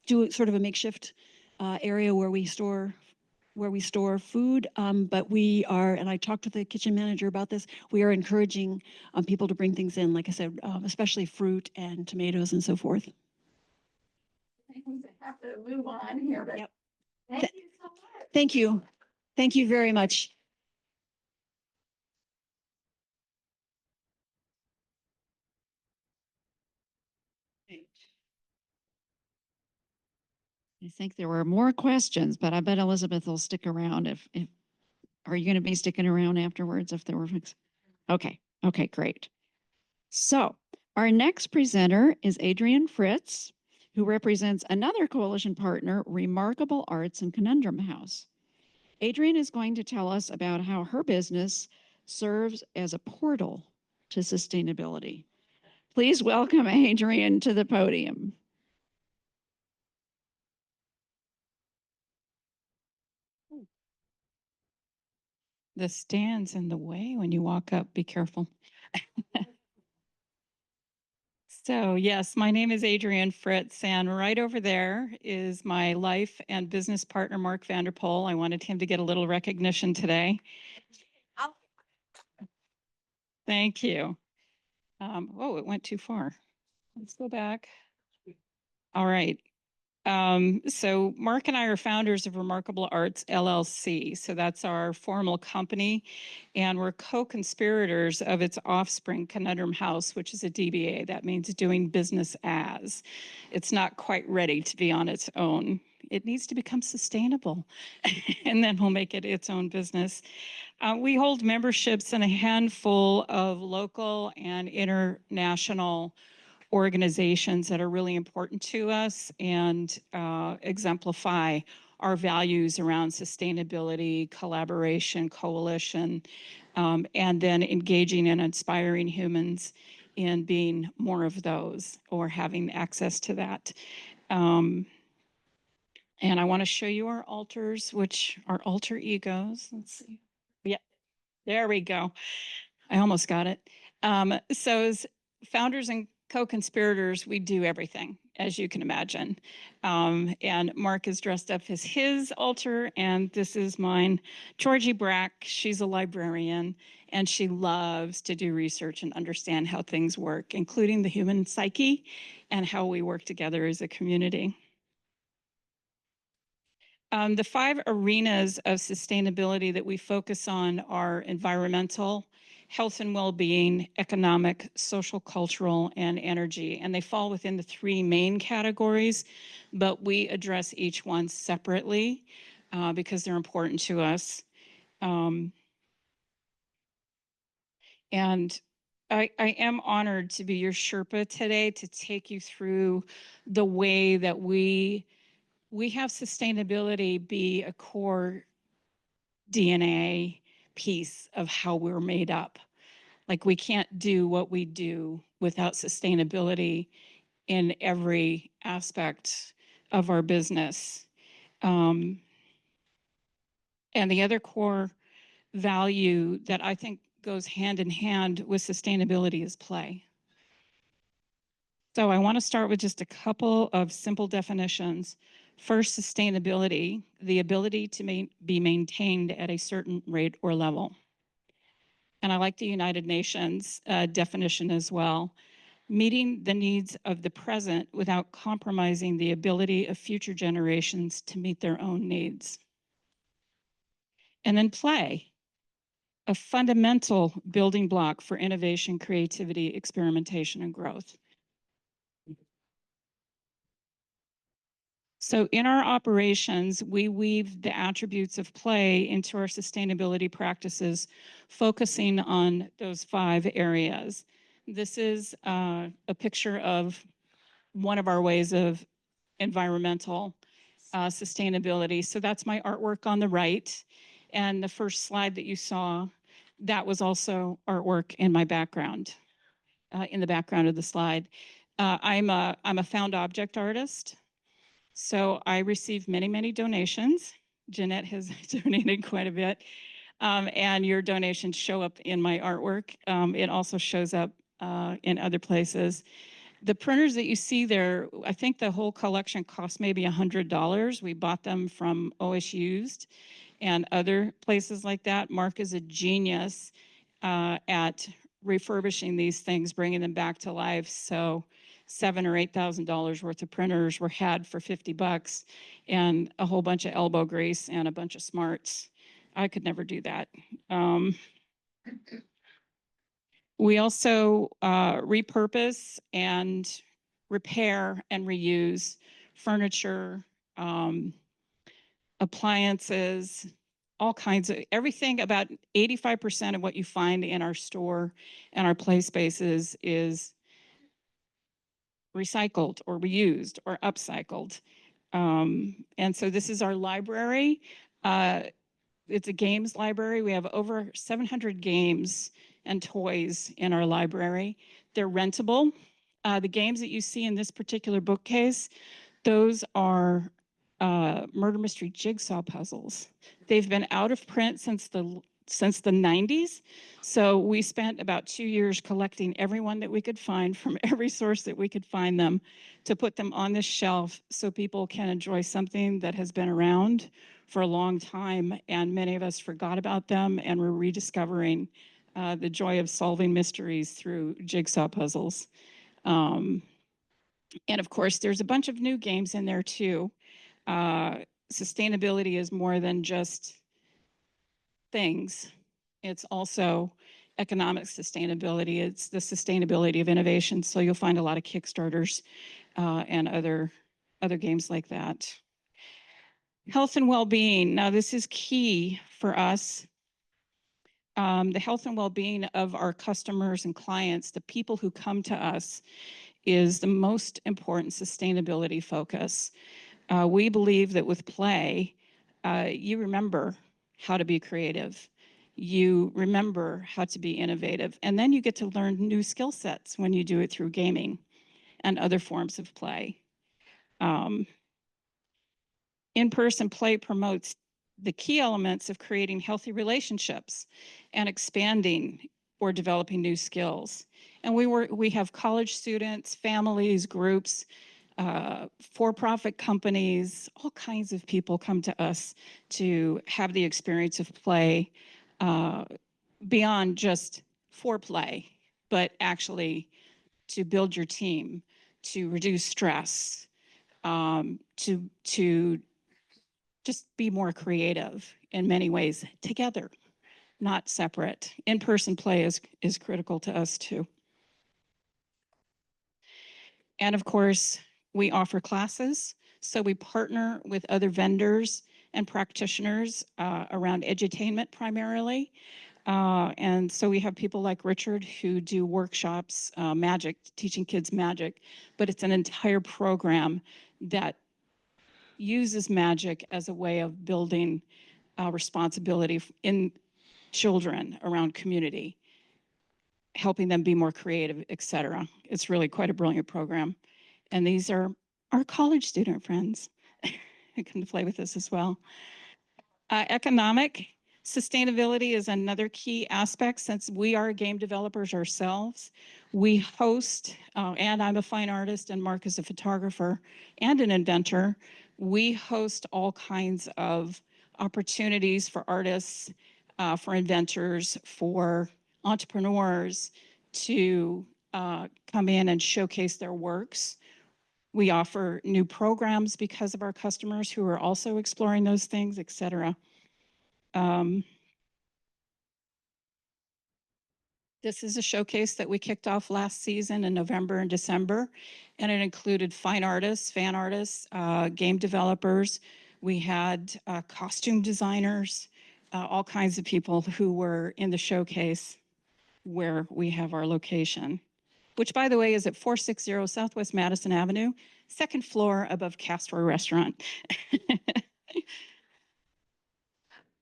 Speaker 17: do sort of a makeshift area where we store food, but we are, and I talked with the kitchen manager about this, we are encouraging people to bring things in, like I said, especially fruit and tomatoes and so forth.
Speaker 11: I have to move on here, but
Speaker 17: Yep.
Speaker 11: thank you so much.
Speaker 17: Thank you. Thank you very much.
Speaker 1: I think there were more questions, but I bet Elizabeth will stick around if are you going to be sticking around afterwards if there were? Okay. Okay, great. So our next presenter is Adrienne Fritz, who represents another coalition partner, Remarkable Arts and Conundrum House. Adrienne is going to tell us about how her business serves as a portal to sustainability. Please welcome Adrienne to the podium.
Speaker 19: The stand's in the way when you walk up. Be careful. So yes, my name is Adrienne Fritz, and right over there is my life and business partner, Mark Vanderpool. I wanted him to get a little recognition today. Thank you. Oh, it went too far. Let's go back. All right. So Mark and I are founders of Remarkable Arts LLC. So that's our formal company. And we're co-conspirators of its offspring, Conundrum House, which is a DBA. That means doing business as. It's not quite ready to be on its own. It needs to become sustainable, and then we'll make it its own business. We hold memberships in a handful of local and international organizations that are really important to us and exemplify our values around sustainability, collaboration, coalition, and then engaging and inspiring humans in being more of those or having access to that. And I want to show you our altars, which are alter egos. Let's see. Yeah, there we go. I almost got it. So as founders and co-conspirators, we do everything, as you can imagine. And Mark is dressed up as his altar, and this is mine. Georgie Brack, she's a librarian, and she loves to do research and understand how things work, including the human psyche and how we work together as a community. The 5 arenas of sustainability that we focus on are environmental, health and well-being, economic, social, cultural, and energy. And they fall within the 3 main categories, but we address each one separately because they're important to us. And I am honored to be your Sherpa today to take you through the way that we have sustainability be a core DNA piece of how we're made up. Like we can't do what we do without sustainability in every aspect of our business. And the other core value that I think goes hand in hand with sustainability is play. So I want to start with just a couple of simple definitions. First, sustainability, the ability to be maintained at a certain rate or level. And I like the United Nations definition as well, meeting the needs of the present without compromising the ability of future generations to meet their own needs. And then play, a fundamental building block for innovation, creativity, experimentation, and growth. So in our operations, we weave the attributes of play into our sustainability practices, focusing on those 5 areas. This is a picture of one of our ways of environmental sustainability. So that's my artwork on the right. And the first slide that you saw, that was also artwork in my background, in the background of the slide. I'm a found object artist. So I receive many, many donations. Jeanette has donated quite a bit. And your donations show up in my artwork. It also shows up in other places. The printers that you see there, I think the whole collection cost maybe $100. We bought them from OSU's and other places like that. Mark is a genius at refurbishing these things, bringing them back to life. So $7,000 or $8,000 worth of printers were had for $50 and a whole bunch of elbow grease and a bunch of smarts. I could never do that. We also repurpose and repair and reuse furniture, appliances, all kinds of everything. About 85% of what you find in our store and our play spaces is recycled or reused or upcycled. And so this is our library. It's a games library. We have over 700 games and toys in our library. They're rentable. The games that you see in this particular bookcase, those are murder mystery jigsaw puzzles. They've been out of print since the 90s. So we spent about 2 years collecting every one that we could find from every source that we could find them to put them on this shelf so people can enjoy something that has been around for a long time. And many of us forgot about them, and we're rediscovering the joy of solving mysteries through jigsaw puzzles. And of course, there's a bunch of new games in there too. Sustainability is more than just things. It's also economic sustainability. It's the sustainability of innovation. So you'll find a lot of Kickstarters and other games like that. Health and well-being. Now, this is key for us. The health and well-being of our customers and clients, the people who come to us, is the most important sustainability focus. We believe that with play, you remember how to be creative. You remember how to be innovative. And then you get to learn new skill sets when you do it through gaming and other forms of play. In-person play promotes the key elements of creating healthy relationships and expanding or developing new skills. And we have college students, families, groups, for-profit companies, all kinds of people come to us to have the experience of play beyond just foreplay, but actually to build your team, to reduce stress, to just be more creative in many ways together, not separate. In-person play is critical to us too. And of course, we offer classes. So we partner with other vendors and practitioners around edutainment primarily. And so we have people like Richard who do workshops, magic, teaching kids magic, but it's an entire program that uses magic as a way of building responsibility in children around community, helping them be more creative, et cetera. It's really quite a brilliant program. And these are our college student friends who come to play with us as well. Economic sustainability is another key aspect since we are game developers ourselves. We host, and I'm a fine artist and Mark is a photographer and an inventor. We host all kinds of opportunities for artists, for inventors, for entrepreneurs to come in and showcase their works. We offer new programs because of our customers who are also exploring those things, et cetera. This is a showcase that we kicked off last season in November and December, and it included fine artists, fan artists, game developers. We had costume designers, all kinds of people who were in the showcase where we have our location, which by the way is at 460 Southwest Madison Avenue, second floor above Castro Restaurant.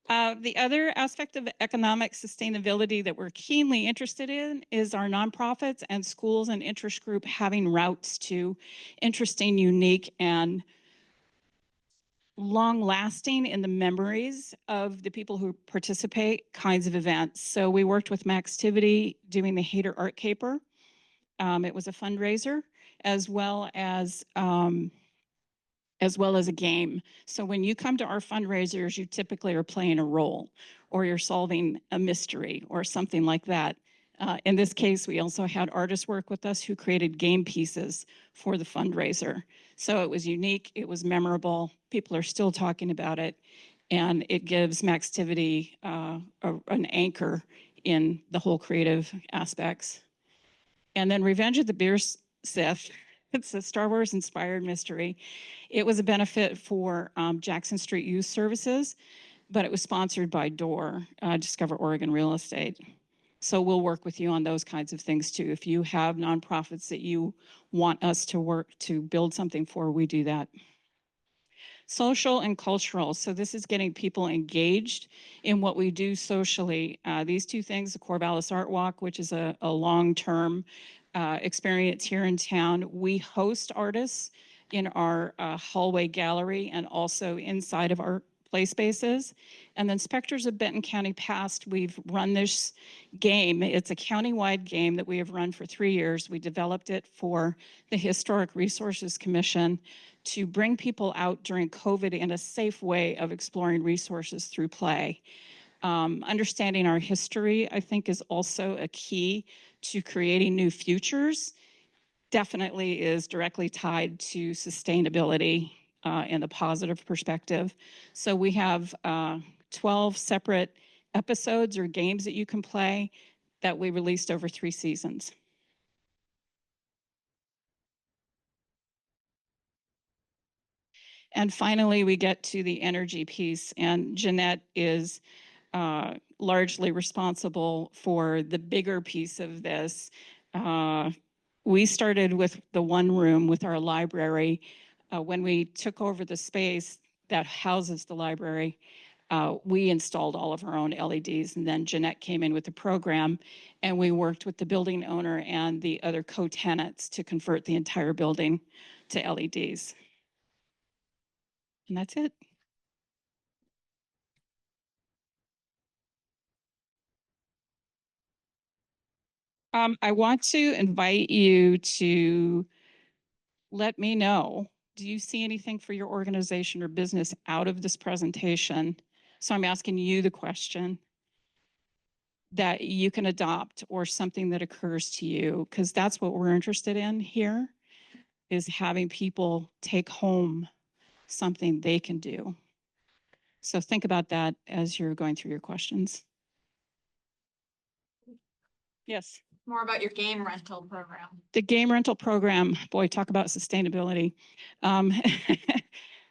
Speaker 19: The other aspect of economic sustainability that we're keenly interested in is our nonprofits and schools and interest group having routes to interesting, unique, and long-lasting in the memories of the people who participate kinds of events. So we worked with Maxtivity doing the Hater Art Caper. It was a fundraiser as well as a game. So when you come to our fundraisers, you typically are playing a role or you're solving a mystery or something like that. In this case, we also had artists work with us who created game pieces for the fundraiser. So it was unique, it was memorable, people are still talking about it, and it gives Maxtivity an anchor in the whole creative aspects. And then Revenge of the Beer Sith, it's a Star Wars inspired mystery. It was a benefit for Jackson Street Youth Services, but it was sponsored by DOOR, Discover Oregon Real Estate. So we'll work with you on those kinds of things too. If you have nonprofits that you want us to work to build something for, we do that. Social and cultural. So this is getting people engaged in what we do socially. These two things, the Corvallis Art Walk, which is a long-term experience here in town. We host artists in our hallway gallery and also inside of our play spaces. And then Specters of Benton County Past, we've run this game. It's a county-wide game that we have run for 3 years. We developed it for the Historic Resources Commission to bring people out during COVID in a safe way of exploring resources through play. Understanding our history, I think, is also a key to creating new futures. Definitely is directly tied to sustainability in a positive perspective. So we have 12 separate episodes or games that you can play that we released over 3 seasons. And finally, we get to the energy piece, and Jeanette is largely responsible for the bigger piece of this. We started with the one room with our library. When we took over the space that houses the library, we installed all of our own LEDs, and then Jeanette came in with the program, and we worked with the building owner and the other co-tenants to convert the entire building to LEDs. And that's it. I want to invite you to let me know, do you see anything for your organization or business out of this presentation? So I'm asking you the question that you can adopt or something that occurs to you, because that's what we're interested in here, is having people take home something they can do. So think about that as you're going through your questions. Yes.
Speaker 11: More about your game rental program.
Speaker 19: The game rental program, boy, talk about sustainability.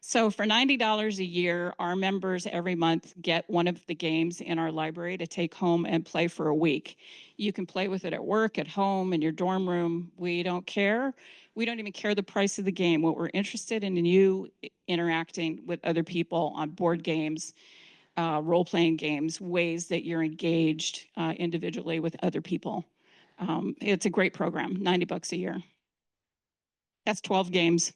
Speaker 19: So for $90 a year, our members every month get one of the games in our library to take home and play for a week. You can play with it at work, at home, in your dorm room. We don't care. We don't even care the price of the game. What we're interested in you interacting with other people on board games, role-playing games, ways that you're engaged individually with other people. It's a great program, $90 a year. That's 12 games.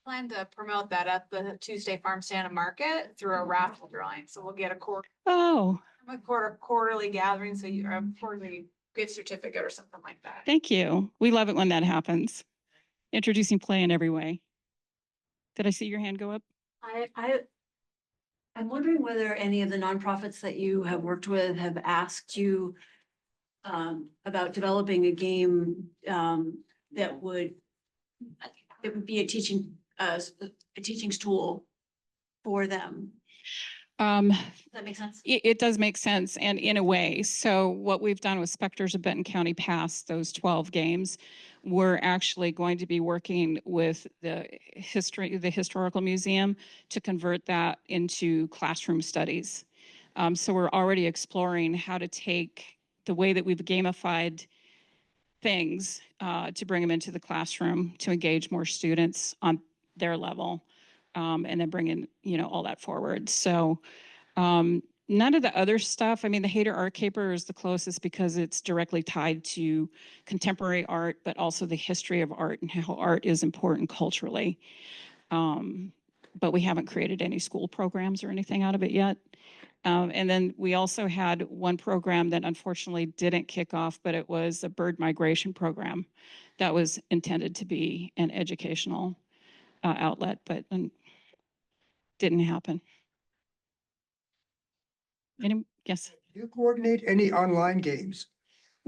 Speaker 11: Plan to promote that at the Tuesday Farm Stand and Market through a raffle drawing. So we'll get a quarterly gathering. So you a quarterly gift certificate or something like that.
Speaker 19: Thank you. We love it when that happens. Introducing play in every way. Did I see your hand go up?
Speaker 20: I'm wondering whether any of the nonprofits that you have worked with have asked you about developing a game that would be a teaching tool for them. Does that make sense?
Speaker 19: It does make sense, and in a way. So what we've done with Specters of Benton County Past, those 12 games, we're actually going to be working with the historical museum to convert that into classroom studies. So we're already exploring how to take the way that we've gamified things to bring them into the classroom to engage more students on their level, and then bring in, all that forward. So none of the other stuff, I mean, the Hader Art Caper is the closest because it's directly tied to contemporary art, but also the history of art and how art is important culturally. But we haven't created any school programs or anything out of it yet. And then we also had one program that unfortunately didn't kick off, but it was a bird migration program that was intended to be an educational outlet, but didn't happen. Yes.
Speaker 16: Do you coordinate any online games?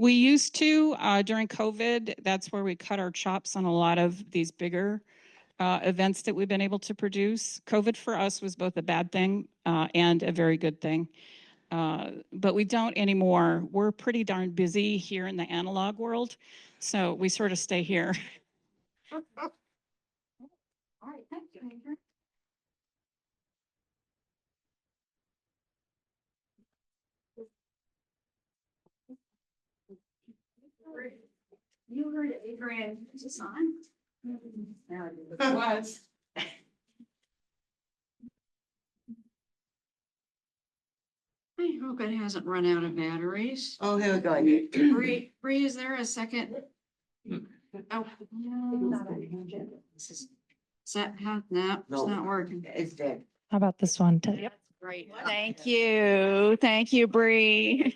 Speaker 19: We used to during COVID. That's where we cut our chops on a lot of these bigger events that we've been able to produce. COVID for us was both a bad thing and a very good thing. But we don't anymore. We're pretty darn busy here in the analog world. So we sort of stay here.
Speaker 11: All right, thank you, Adrian. You heard Adrian, is this on? Now it was. I hope it hasn't run out of batteries.
Speaker 5: Oh, here we go.
Speaker 11: Bree, is there a second? Oh. Is that how, no, it's not working.
Speaker 5: It's dead.
Speaker 12: How about this one?
Speaker 11: Yep. Great. Thank you. Thank you, Bree.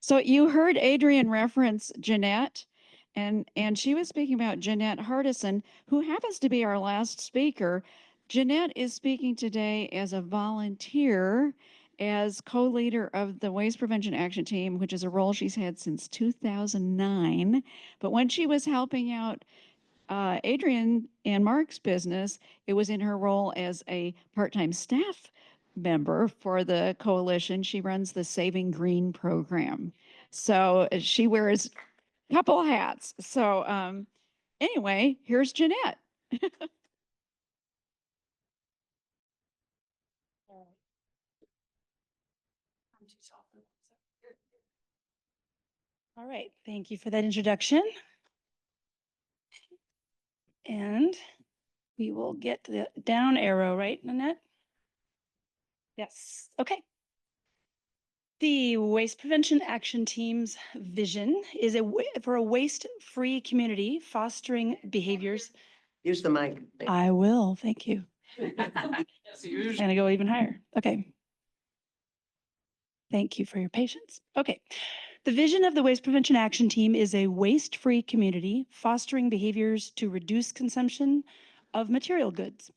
Speaker 11: So you heard Adrian reference Jeanette, and she was speaking about Jeanette Hardison, who happens to be our last speaker. Jeanette is speaking today as a volunteer, as co-leader of the Waste Prevention Action Team, which is a role she's had since 2009. But when she was helping out Adrian and Mark's business, it was in her role as a part-time staff member for the coalition. She runs the Saving Green program. So she wears a couple hats. So anyway, here's Jeanette.
Speaker 12: All right, thank you for that introduction. And we will get the down arrow, right, Nanette? Yes, okay. The Waste Prevention Action Team's vision is for a waste-free community, fostering behaviors.
Speaker 6: Use the mic.
Speaker 12: I will, thank you. I'm gonna go even higher. Okay. Thank you for your patience. Okay. The vision of the Waste Prevention Action Team is a waste-free community, fostering behaviors to reduce consumption of material goods.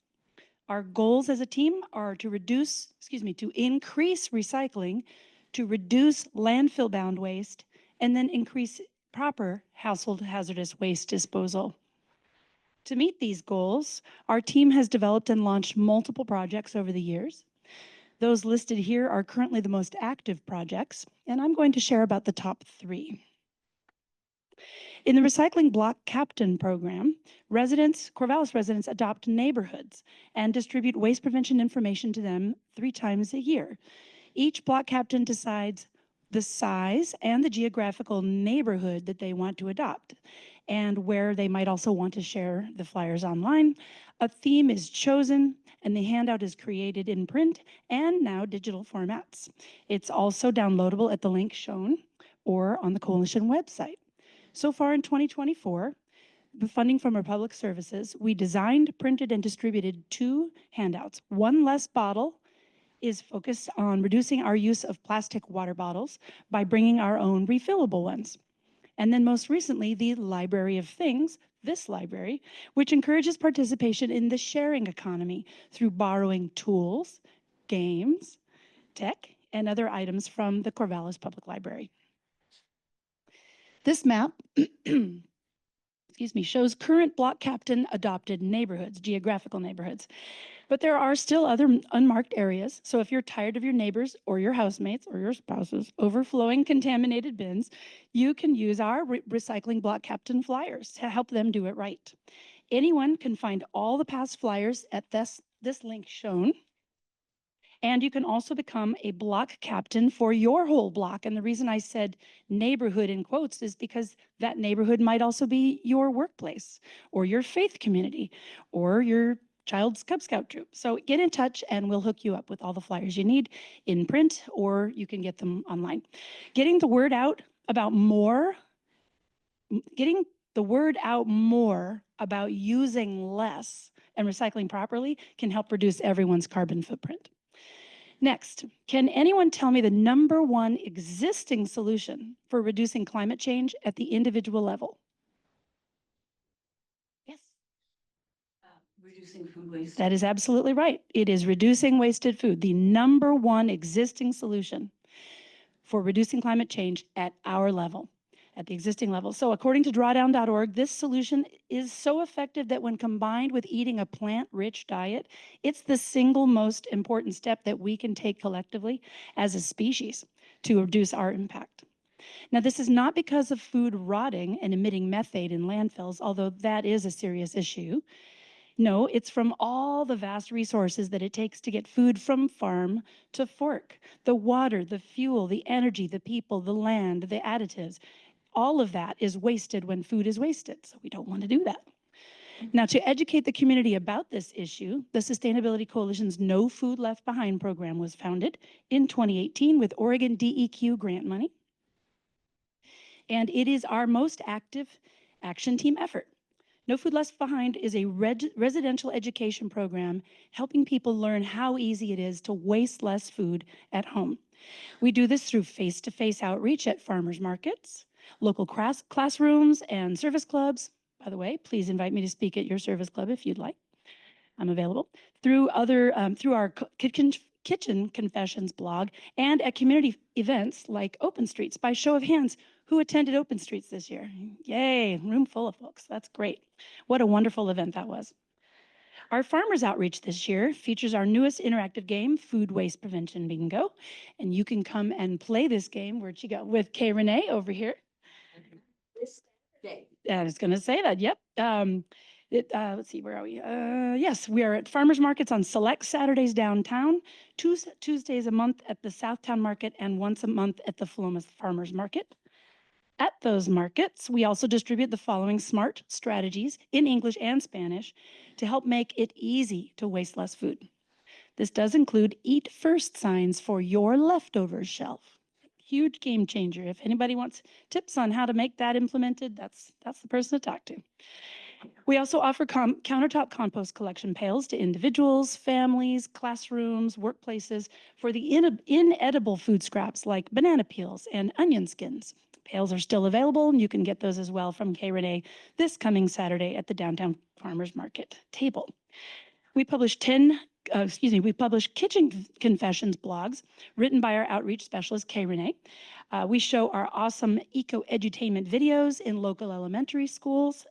Speaker 12: Our goals as a team are to increase recycling, to reduce landfill-bound waste, and then increase proper household hazardous waste disposal. To meet these goals, our team has developed and launched multiple projects over the years. Those listed here are currently the most active projects, and I'm going to share about the top 3. In the Recycling Block Captain program, Corvallis residents adopt neighborhoods and distribute waste prevention information to them 3 times a year. Each block captain decides the size and the geographical neighborhood that they want to adopt, and where they might also want to share the flyers online. A theme is chosen, and the handout is created in print and now digital formats. It's also downloadable at the link shown or on the Coalition website. So far in 2024, the funding from our public services, we designed, printed, and distributed 2 handouts. One Less Bottle is focused on reducing our use of plastic water bottles by bringing our own refillable ones. And then most recently, the Library of Things, this library, which encourages participation in the sharing economy through borrowing tools, games, tech, and other items from the Corvallis Public Library. This map shows current block captain adopted neighborhoods, geographical neighborhoods. But there are still other unmarked areas. So if you're tired of your neighbors or your housemates or your spouses overflowing contaminated bins, you can use our Recycling Block Captain flyers to help them do it right. Anyone can find all the past flyers at this link shown. And you can also become a block captain for your whole block. And the reason I said neighborhood in quotes is because that neighborhood might also be your workplace or your faith community or your child's Cub Scout troop. So get in touch and we'll hook you up with all the flyers you need in print, or you can get them online. Getting the word out more about using less and recycling properly can help reduce everyone's carbon footprint. Next, can anyone tell me the #1 existing solution for reducing climate change at the individual level? Yes.
Speaker 20: Reducing food waste.
Speaker 12: That is absolutely right. It is reducing wasted food, the #1 existing solution. for reducing climate change at our level, at the existing level. So according to drawdown.org, this solution is so effective that when combined with eating a plant-rich diet, it's the single most important step that we can take collectively as a species to reduce our impact. Now, this is not because of food rotting and emitting methane in landfills, although that is a serious issue. No, it's from all the vast resources that it takes to get food from farm to fork. The water, the fuel, the energy, the people, the land, the additives. All of that is wasted when food is wasted, so we don't want to do that. Now, to educate the community about this issue, the Sustainability Coalition's No Food Left Behind program was founded in 2018 with Oregon DEQ grant money. And it is our most active action team effort. No Food Left Behind is a residential education program helping people learn how easy it is to waste less food at home. We do this through face-to-face outreach at farmers markets, local classrooms, and service clubs. By the way, please invite me to speak at your service club if you'd like. I'm available. Through our Kitchen Confessions blog and at community events like Open Streets. By show of hands, who attended Open Streets this year? Yay, room full of folks. That's great. What a wonderful event that was. Our farmers outreach this year features our newest interactive game, Food Waste Prevention Bingo. And you can come and play this game. Where'd she go? With Kay Renee over here. I was going to say that. Yep. Let's see, where are we? Yes, we are at farmers markets on select Saturdays downtown, Tuesdays a month at the Southtown Market, and once a month at the Philomath Farmers Market. At those markets, we also distribute the following smart strategies in English and Spanish to help make it easy to waste less food. This does include eat first signs for your leftovers shelf. Huge game changer. If anybody wants tips on how to make that implemented, that's the person to talk to. We also offer countertop compost collection pails to individuals, families, classrooms, workplaces for the inedible food scraps like banana peels and onion skins. Pails are still available, and you can get those as well from Kay Renee this coming Saturday at the Downtown Farmers Market table. We publish Kitchen Confessions blogs written by our outreach specialist, Kay Renee. We show our awesome eco-edutainment videos in local elementary schools.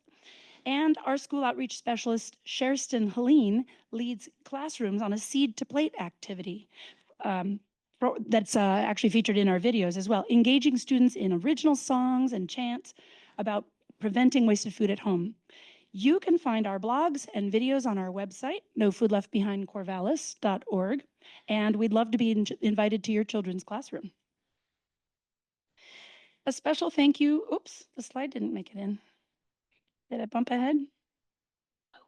Speaker 12: And our school outreach specialist, Sherston Helene, leads classrooms on a seed to plate activity that's actually featured in our videos as well, engaging students in original songs and chants about preventing wasted food at home. You can find our blogs and videos on our website, nofoodleftbehindcorvallis.org, and we'd love to be invited to your children's classroom. A special thank you. Oops, the slide didn't make it in. Did I bump ahead? I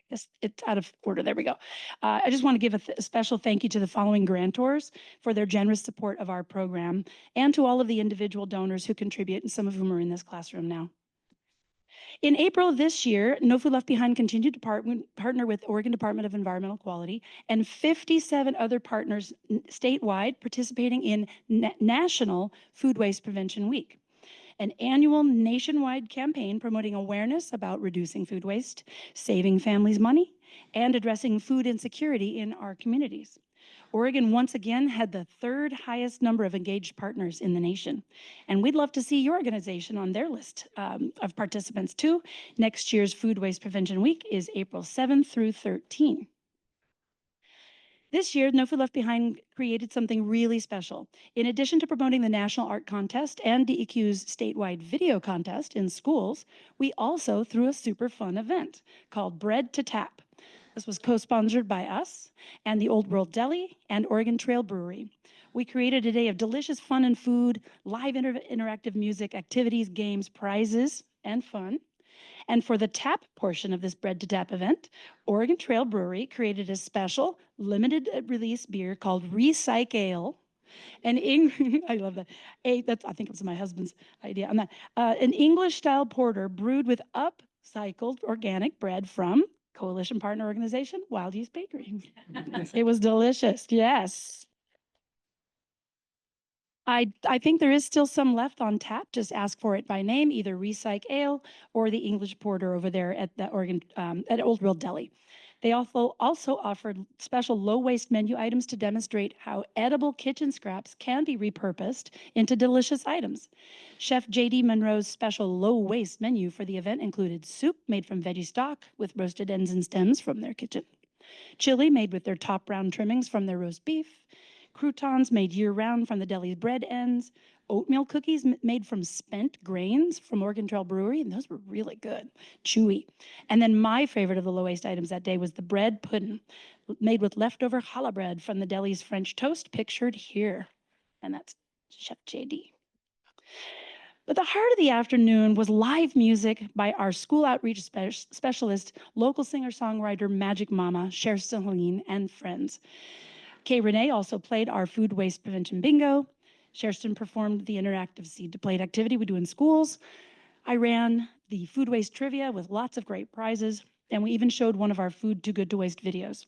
Speaker 12: guess it's out of order. There we go. I just want to give a special thank you to the following grantors for their generous support of our program and to all of the individual donors who contribute, and some of whom are in this classroom now. In April of this year, No Food Left Behind continued to partner with Oregon Department of Environmental Quality and 57 other partners statewide participating in National Food Waste Prevention Week, an annual nationwide campaign promoting awareness about reducing food waste, saving families money, and addressing food insecurity in our communities. Oregon once again had the third highest number of engaged partners in the nation. And we'd love to see your organization on their list of participants too. Next year's Food Waste Prevention Week is April 7th through 13. This year, No Food Left Behind created something really special. In addition to promoting the National Art Contest and DEQ's statewide video contest in schools, we also threw a super fun event called Bread to Tap. This was co-sponsored by us and the Old World Deli and Oregon Trail Brewery. We created a day of delicious fun and food, live interactive music, activities, games, prizes, and fun. And for the tap portion of this Bread to Tap event, Oregon Trail Brewery created a special limited release beer called Recycle Ale. I love that. I think it was my husband's idea on that. An English style porter brewed with upcycled organic bread from coalition partner organization, Wild Yeast Bakery. It was delicious. Yes. I think there is still some left on tap. Just ask for it by name, either Recycle Ale or the English Porter over there at the Oregon at Old World Deli.
Speaker 21: They also offered special low waste menu items to demonstrate how edible kitchen scraps can be repurposed into delicious items. Chef J.D. Monroe's special low waste menu for the event included soup made from veggie stock with roasted ends and stems from their kitchen, chili made with their top round trimmings from their roast beef, croutons made year-round from the deli's bread ends, oatmeal cookies made from spent grains from Oregon Trail Brewery, and those were really good, chewy. And then my favorite of the low-waste items that day was the bread pudding, made with leftover challah bread from the deli's French toast, pictured here. And that's Chef JD. But the heart of the afternoon was live music by our school outreach specialist, local singer-songwriter Magic Mama, Cher Celine, and friends. Kay Renee also played our food waste prevention bingo. Sherston performed the interactive seed to plate activity we do in schools. I ran the food waste trivia with lots of great prizes, and we even showed one of our food too good to waste videos.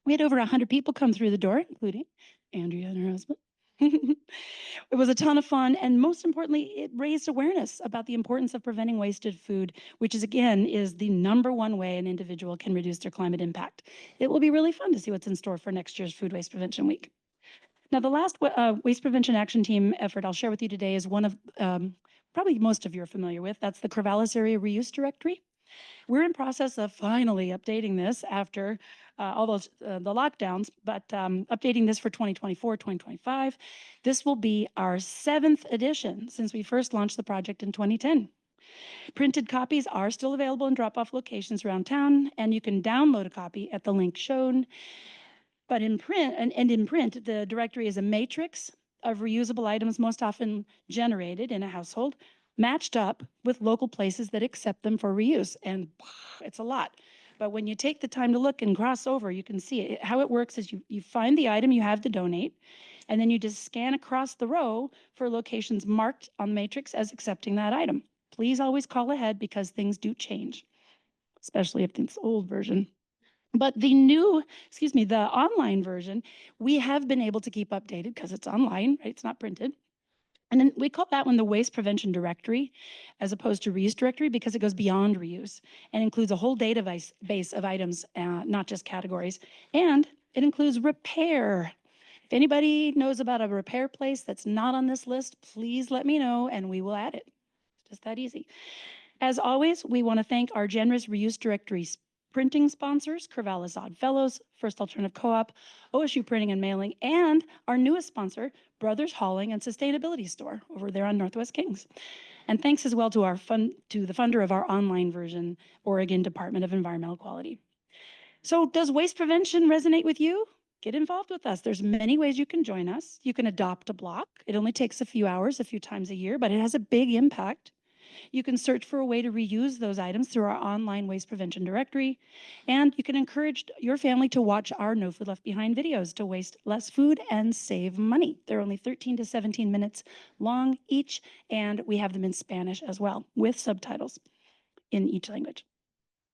Speaker 21: We had over 100 people come through the door, including Andrea and her husband. It was a ton of fun, and most importantly, it raised awareness about the importance of preventing wasted food, which is the #1 way an individual can reduce their climate impact. It will be really fun to see what's in store for next year's Food Waste Prevention Week. Now, the last Waste Prevention Action Team effort I'll share with you today is one of probably most of you are familiar with. That's the Corvallis Area Reuse Directory. We're in process of finally updating this after all those the lockdowns, but updating this for 2024, 2025. This will be our 7th edition since we first launched the project in 2010. Printed copies are still available in drop-off locations around town, and you can download a copy at the link shown. But in print, and in print, the directory is a matrix of reusable items most often generated in a household, matched up with local places that accept them for reuse. And it's a lot. But when you take the time to look and cross over, you can see it. How it works is you find the item you have to donate, and then you just scan across the row for locations marked on the matrix as accepting that item. Please always call ahead because things do change, especially if it's old version. But the the online version, we have been able to keep updated because it's online, right? It's not printed. And then we call that one the Waste Prevention Directory, as opposed to Reuse Directory, because it goes beyond reuse and includes a whole database of items, not just categories. And it includes repair. If anybody knows about a repair place that's not on this list, please let me know and we will add it. It's just that easy. As always, we want to thank our generous Reuse Directory printing sponsors, Corvallis Odd Fellows, First Alternative Co-op, OSU Printing and Mailing, and our newest sponsor, Brothers Hauling and Sustainability Store over there on Northwest Kings. And thanks as well to the funder of our online version, Oregon Department of Environmental Quality. So does waste prevention resonate with you? Get involved with us. There's many ways you can join us. You can adopt a block. It only takes a few hours, a few times a year, but it has a big impact. You can search for a way to reuse those items through our online waste prevention directory. And you can encourage your family to watch our No Food Left Behind videos to waste less food and save money. They're only 13 to 17 minutes long each, and we have them in Spanish as well with subtitles in each language.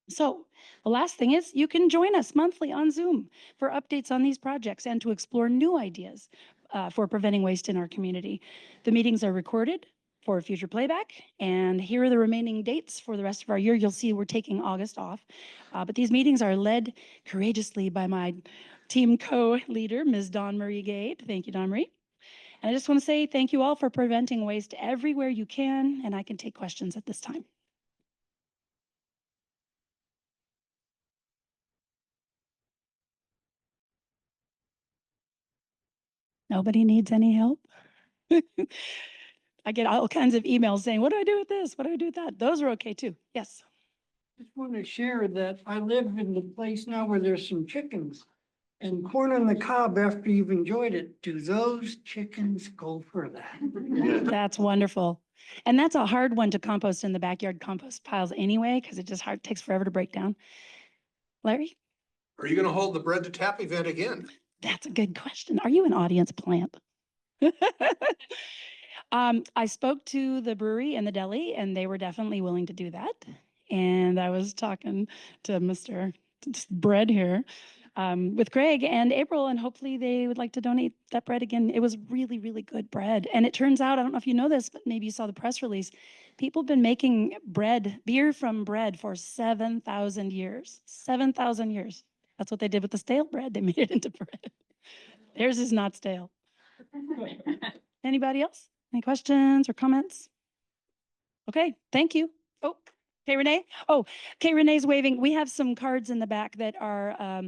Speaker 21: So the last thing is you can join us monthly on Zoom for updates on these projects and to explore new ideas for preventing waste in our community. The meetings are recorded for future playback, and here are the remaining dates for the rest of our year. You'll see we're taking August off, but these meetings are led courageously by my team co-leader, Ms. Dawn Marie Gade. Thank you, Dawn Marie. And I just want to say thank you all for preventing waste everywhere you can, and I can take questions at this time. Nobody needs any help? I get all kinds of emails saying, what do I do with this? What do I do with that? Those are okay too. Yes.
Speaker 16: Just want to share that I live in the place now where there's some chickens and corn on the cob after you've enjoyed it. Do those chickens go for that?
Speaker 21: That's wonderful. And that's a hard one to compost in the backyard compost piles anyway, because it just takes forever to break down. Larry?
Speaker 8: Are you gonna hold the bread to tap event again?
Speaker 21: That's a good question. Are you an audience plant? I spoke to the brewery and the deli, and they were definitely willing to do that. And I was talking to Mr. Bread here with Craig and April, and hopefully they would like to donate that bread again. It was really, really good bread. And it turns out, I don't know if you know this, but maybe you saw the press release, People have been making beer from bread for 7,000 years. 7,000 years. That's what they did with the stale bread. They made it into bread. Theirs is not stale. Anybody else? Any questions or comments? Okay, thank you. Oh, okay, Renee. Oh, okay, Renee's waving. We have some cards in the back that are,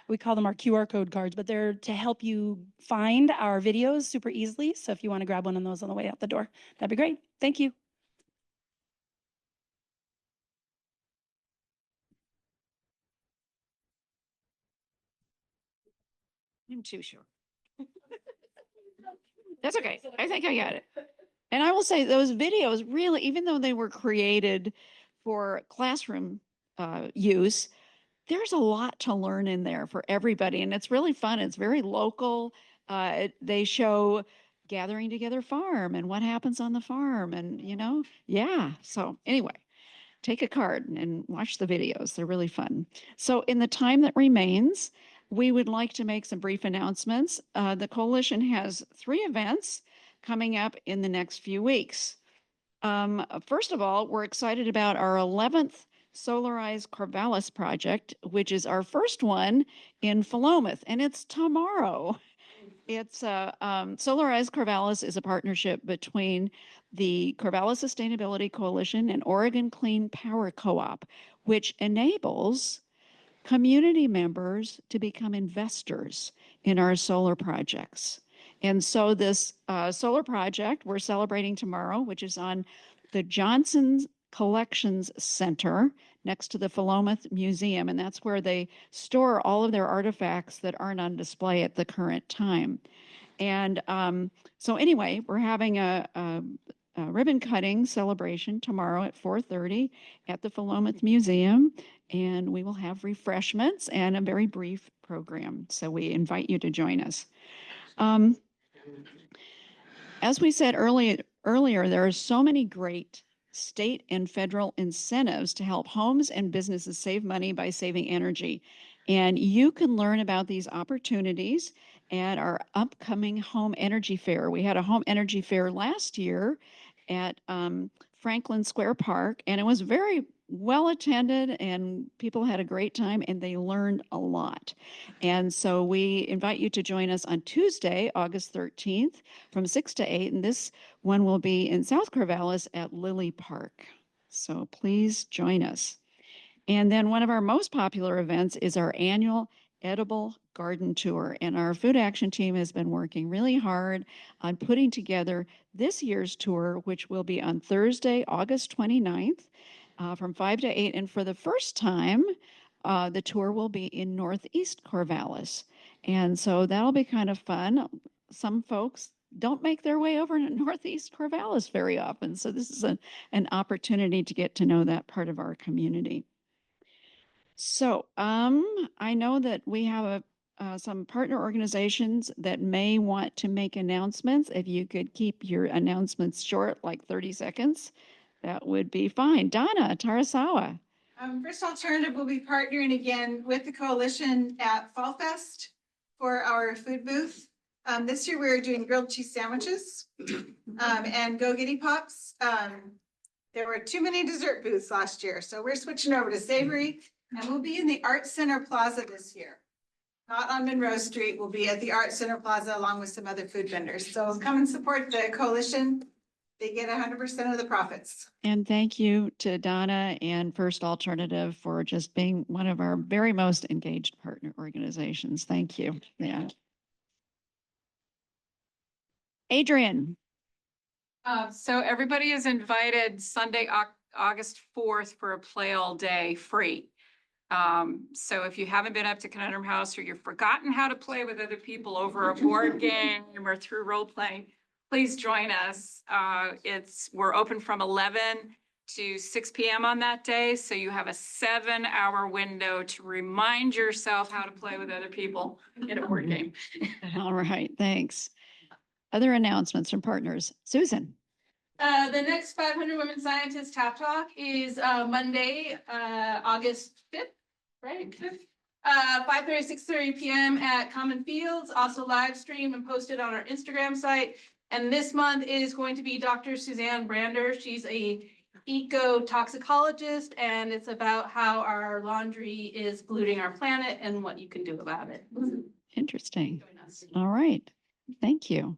Speaker 21: we call them our QR code cards, but they're to help you find our videos super easily. So if you want to grab one of those on the way out the door, that'd be great. Thank you.
Speaker 1: I'm too short. That's okay. I think I got it. And I will say those videos really, even though they were created for classroom use, there's a lot to learn in there for everybody. And it's really fun. It's very local. They show gathering together farm and what happens on the farm. And, yeah. So anyway, take a card and watch the videos. They're really fun. So in the time that remains, we would like to make some brief announcements. The coalition has 3 events coming up in the next few weeks. First of all, we're excited about our 11th Solarized Corvallis project, which is our first one in Philomath, and it's tomorrow. It's Solarized Corvallis is a partnership between the Corvallis Sustainability Coalition and Oregon Clean Power Co-op, which enables community members to become investors in our solar projects. And so this solar project we're celebrating tomorrow, which is on the Johnson Collections Center next to the Philomath Museum, and that's where they store all of their artifacts that aren't on display at the current time. And so anyway, we're having a ribbon cutting celebration tomorrow at 4:30 at the Philomath Museum, and we will have refreshments and a very brief program. So we invite you to join us. As we said earlier, there are so many great state and federal incentives to help homes and businesses save money by saving energy. And you can learn about these opportunities at our upcoming Home Energy Fair. We had a Home Energy Fair last year at Franklin Square Park, and it was very well attended, and people had a great time, and they learned a lot. And so we invite you to join us on Tuesday, August 13th from 6 to 8, and this one will be in South Corvallis at Lily Park. So please join us. And then one of our most popular events is our annual Edible Garden Tour. And our Food Action team has been working really hard on putting together this year's tour, which will be on Thursday, August 29th from 5 to 8. And for the first time, the tour will be in Northeast Corvallis. And so that'll be kind of fun. Some folks don't make their way over to Northeast Corvallis very often. So this is an opportunity to get to know that part of our community. So I know that we have some partner organizations that may want to make announcements. If you could keep your announcements short, like 30 seconds, that would be fine. Donna Tarasawa.
Speaker 7: First Alternative will be partnering again with the coalition at Fall Fest for our food booth. This year we're doing grilled cheese sandwiches and go-getty pops. There were too many dessert booths last year, so we're switching over to savory, and we'll be in the Art Center Plaza this year. Not on Monroe Street, we'll be at the Art Center Plaza along with some other food vendors. So come and support the coalition. They get 100% of the profits.
Speaker 1: And thank you to Donna and First Alternative for just being one of our very most engaged partner organizations. Thank you. Yeah. Adrian.
Speaker 2: So everybody is invited Sunday, August 4th for a play all day free. So if you haven't been up to Conundrum House or you've forgotten how to play with other people over a board game or through role playing, please join us. We're open from 11 to 6 p.m. on that day. So you have a 7-hour window to remind yourself how to play with other people in a board game.
Speaker 1: All right, thanks. Other announcements from partners. Susan.
Speaker 7: The next 500 Women Scientists Tap Talk is Monday, August 5th, right? 5:30, 6:30 p.m. at Common Fields, also live stream and posted on our Instagram site. And this month is going to be Dr. Suzanne Brander. She's a
Speaker 9: eco-toxicologist, and it's about how our laundry is polluting our planet and what you can do about it.
Speaker 11: Interesting. All right. Thank you.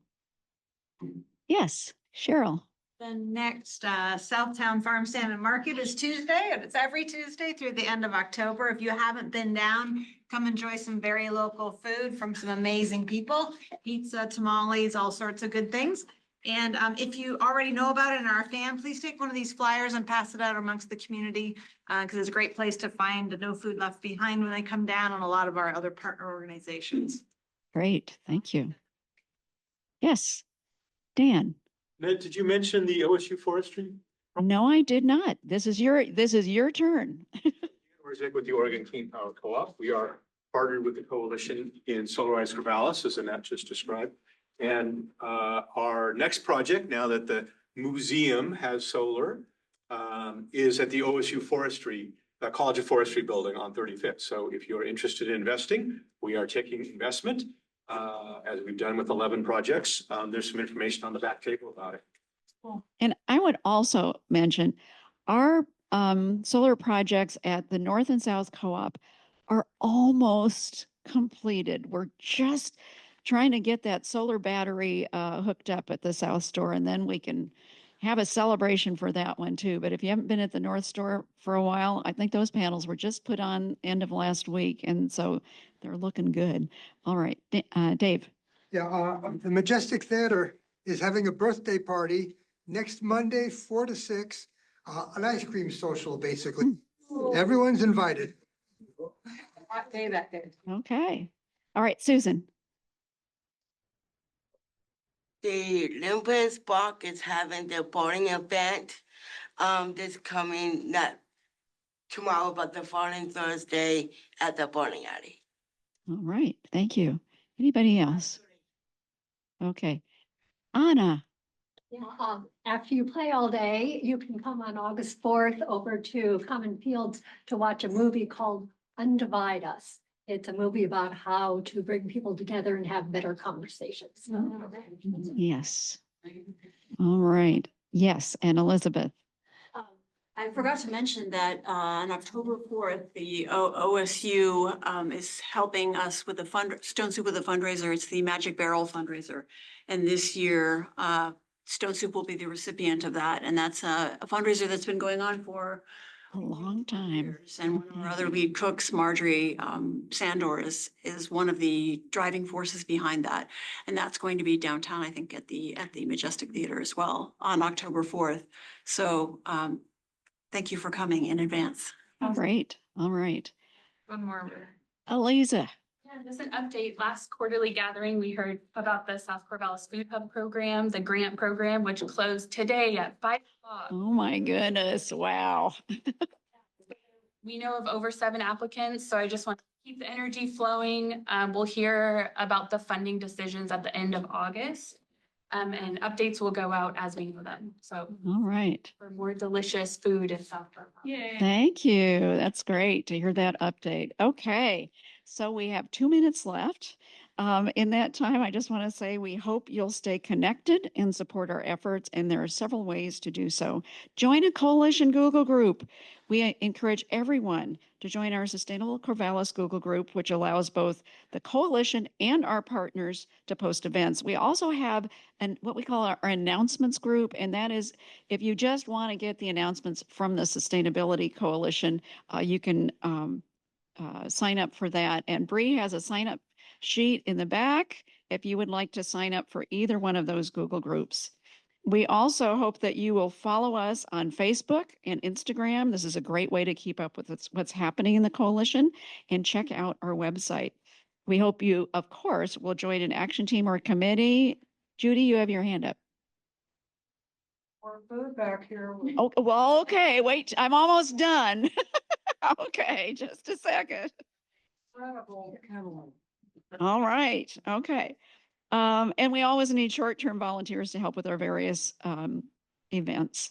Speaker 11: Yes, Cheryl.
Speaker 7: The next Southtown Farm Stand and Market is Tuesday, and it's every Tuesday through the end of October. If you haven't been down, come enjoy some very local food from some amazing people. Pizza, tamales, all sorts of good things. And if you already know about it and are a fan, please take one of these flyers and pass it out amongst the community because it's a great place to find the No Food Left Behind when they come down and a lot of our other partner organizations.
Speaker 11: Great. Thank you. Yes, Dan.
Speaker 22: Ned, did you mention the OSU forestry?
Speaker 11: No, I did not. This is your turn.
Speaker 22: Project with the Oregon Clean Power Co-op. We are partnered with the coalition in Solarized Corvallis, as Annette just described. And our next project, now that the museum has solar, is at the OSU Forestry, College of Forestry building on 35th. So if you're interested in investing, we are taking investment. As we've done with 11 projects, there's some information on the back table about it.
Speaker 11: And I would also mention our solar projects at the North and South Co-op are almost completed. We're just trying to get that solar battery hooked up at the South store, and then we can have a celebration for that one too. But if you haven't been at the North store for a while, I think those panels were just put on end of last week, and so they're looking good. All right, Dave.
Speaker 23: Yeah, the Majestic Theater is having a birthday party next Monday, 4 to 6, an ice cream social, basically. Everyone's invited.
Speaker 7: Hot day that day.
Speaker 11: Okay. All right, Susan.
Speaker 5: The Olympus Park is having their boating event. This coming not tomorrow, but the following Thursday at the bowling alley.
Speaker 11: All right, thank you. Anybody else? Okay. Anna.
Speaker 24: Yeah, after you play all day, you can come on August 4th over to Common Fields to watch a movie called Undivide Us. It's a movie about how to bring people together and have better conversations.
Speaker 11: Yes. All right. Yes, and Elizabeth.
Speaker 20: I forgot to mention that on October 4th, the OSU is helping us with the Stone Soup with a fundraiser. It's the Magic Barrel fundraiser. And this year, Stone Soup will be the recipient of that. And that's a fundraiser that's been going on for
Speaker 11: a long time.
Speaker 20: And one of our other lead cooks, Marjorie Sandor, is one of the driving forces behind that. And that's going to be downtown, I think, at the Majestic Theater as well on October 4th. So thank you for coming in advance.
Speaker 11: Great. All right.
Speaker 9: One more.
Speaker 11: Eliza.
Speaker 9: Yeah, just an update. Last quarterly gathering, we heard about the South Corvallis Food Hub program, the grant program, which closed today at 5 o'clock.
Speaker 11: Oh my goodness. Wow.
Speaker 9: We know of over 7 applicants, so I just want to keep the energy flowing. We'll hear about the funding decisions at the end of August. And updates will go out as we know them. So
Speaker 11: all right.
Speaker 9: For more delicious food in South Corvallis.
Speaker 11: Yay. Thank you. That's great to hear that update. Okay. So we have 2 minutes left. In that time, I just want to say we hope you'll stay connected and support our efforts, and there are several ways to do so. Join a coalition Google group. We encourage everyone to join our Sustainable Corvallis Google group, which allows both the coalition and our partners to post events. We also have what we call our announcements group, and that is if you just want to get the announcements from the Sustainability Coalition, you can sign up for that. And Bree has a sign up sheet in the back if you would like to sign up for either one of those Google groups. We also hope that you will follow us on Facebook and Instagram. This is a great way to keep up with what's happening in the coalition, and check out our website. We hope you, of course, will join an action team or committee. Judy, you have your hand up.
Speaker 7: Or food back here.
Speaker 11: Oh, well, okay, wait, I'm almost done. Okay, just a second. All right, okay. And we always need short-term volunteers to help with our various events.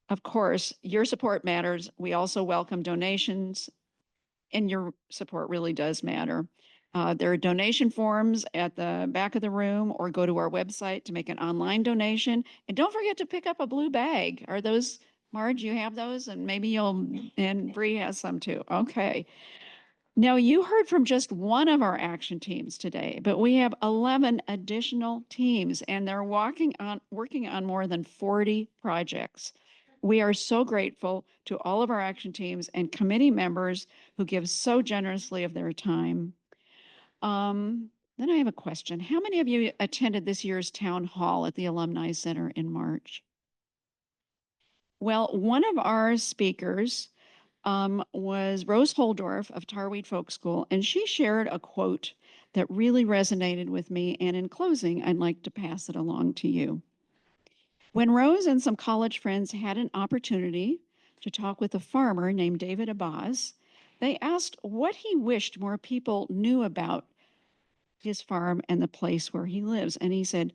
Speaker 11: Of course, your support matters. We also welcome donations, and your support really does matter.
Speaker 1: There are donation forms at the back of the room, or go to our website to make an online donation. And don't forget to pick up a blue bag. Are those, Marge, you have those? And maybe you'll, and Bree has some too. Okay. Now, you heard from just one of our action teams today, but we have 11 additional teams, and they're working on more than 40 projects. We are so grateful to all of our action teams and committee members who give so generously of their time. Then I have a question. How many of you attended this year's town hall at the Alumni Center in March? Well, one of our speakers was Rose Holdorf of Tarweed Folk School, and she shared a quote that really resonated with me. And in closing, I'd like to pass it along to you. When Rose and some college friends had an opportunity to talk with a farmer named David Abaz, they asked what he wished more people knew about his farm and the place where he lives. And he said,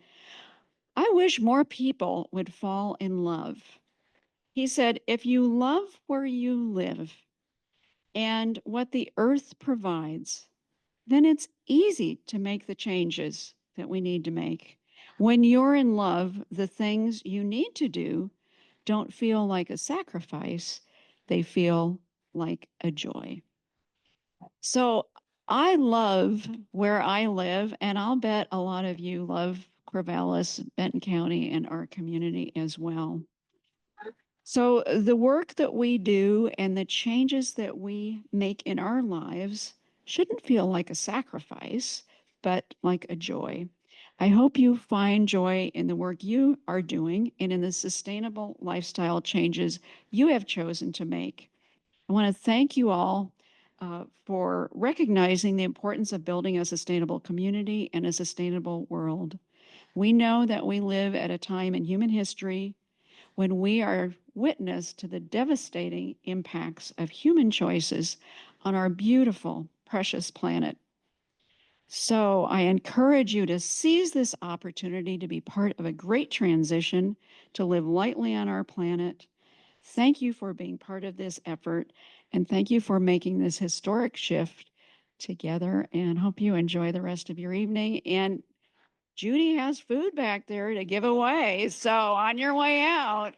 Speaker 1: "I wish more people would fall in love." He said, "If you love where you live and what the earth provides, then it's easy to make the changes that we need to make. When you're in love, the things you need to do don't feel like a sacrifice, they feel like a joy." So I love where I live, and I'll bet a lot of you love Corvallis, Benton County, and our community as well. So the work that we do and the changes that we make in our lives shouldn't feel like a sacrifice, but like a joy. I hope you find joy in the work you are doing and in the sustainable lifestyle changes you have chosen to make. I want to thank you all for recognizing the importance of building a sustainable community and a sustainable world. We know that we live at a time in human history when we are witness to the devastating impacts of human choices on our beautiful, precious planet. So I encourage you to seize this opportunity to be part of a great transition, to live lightly on our planet. Thank you for being part of this effort, and thank you for making this historic shift together, and hope you enjoy the rest of your evening. And Judy has food back there to give away, so on your way out.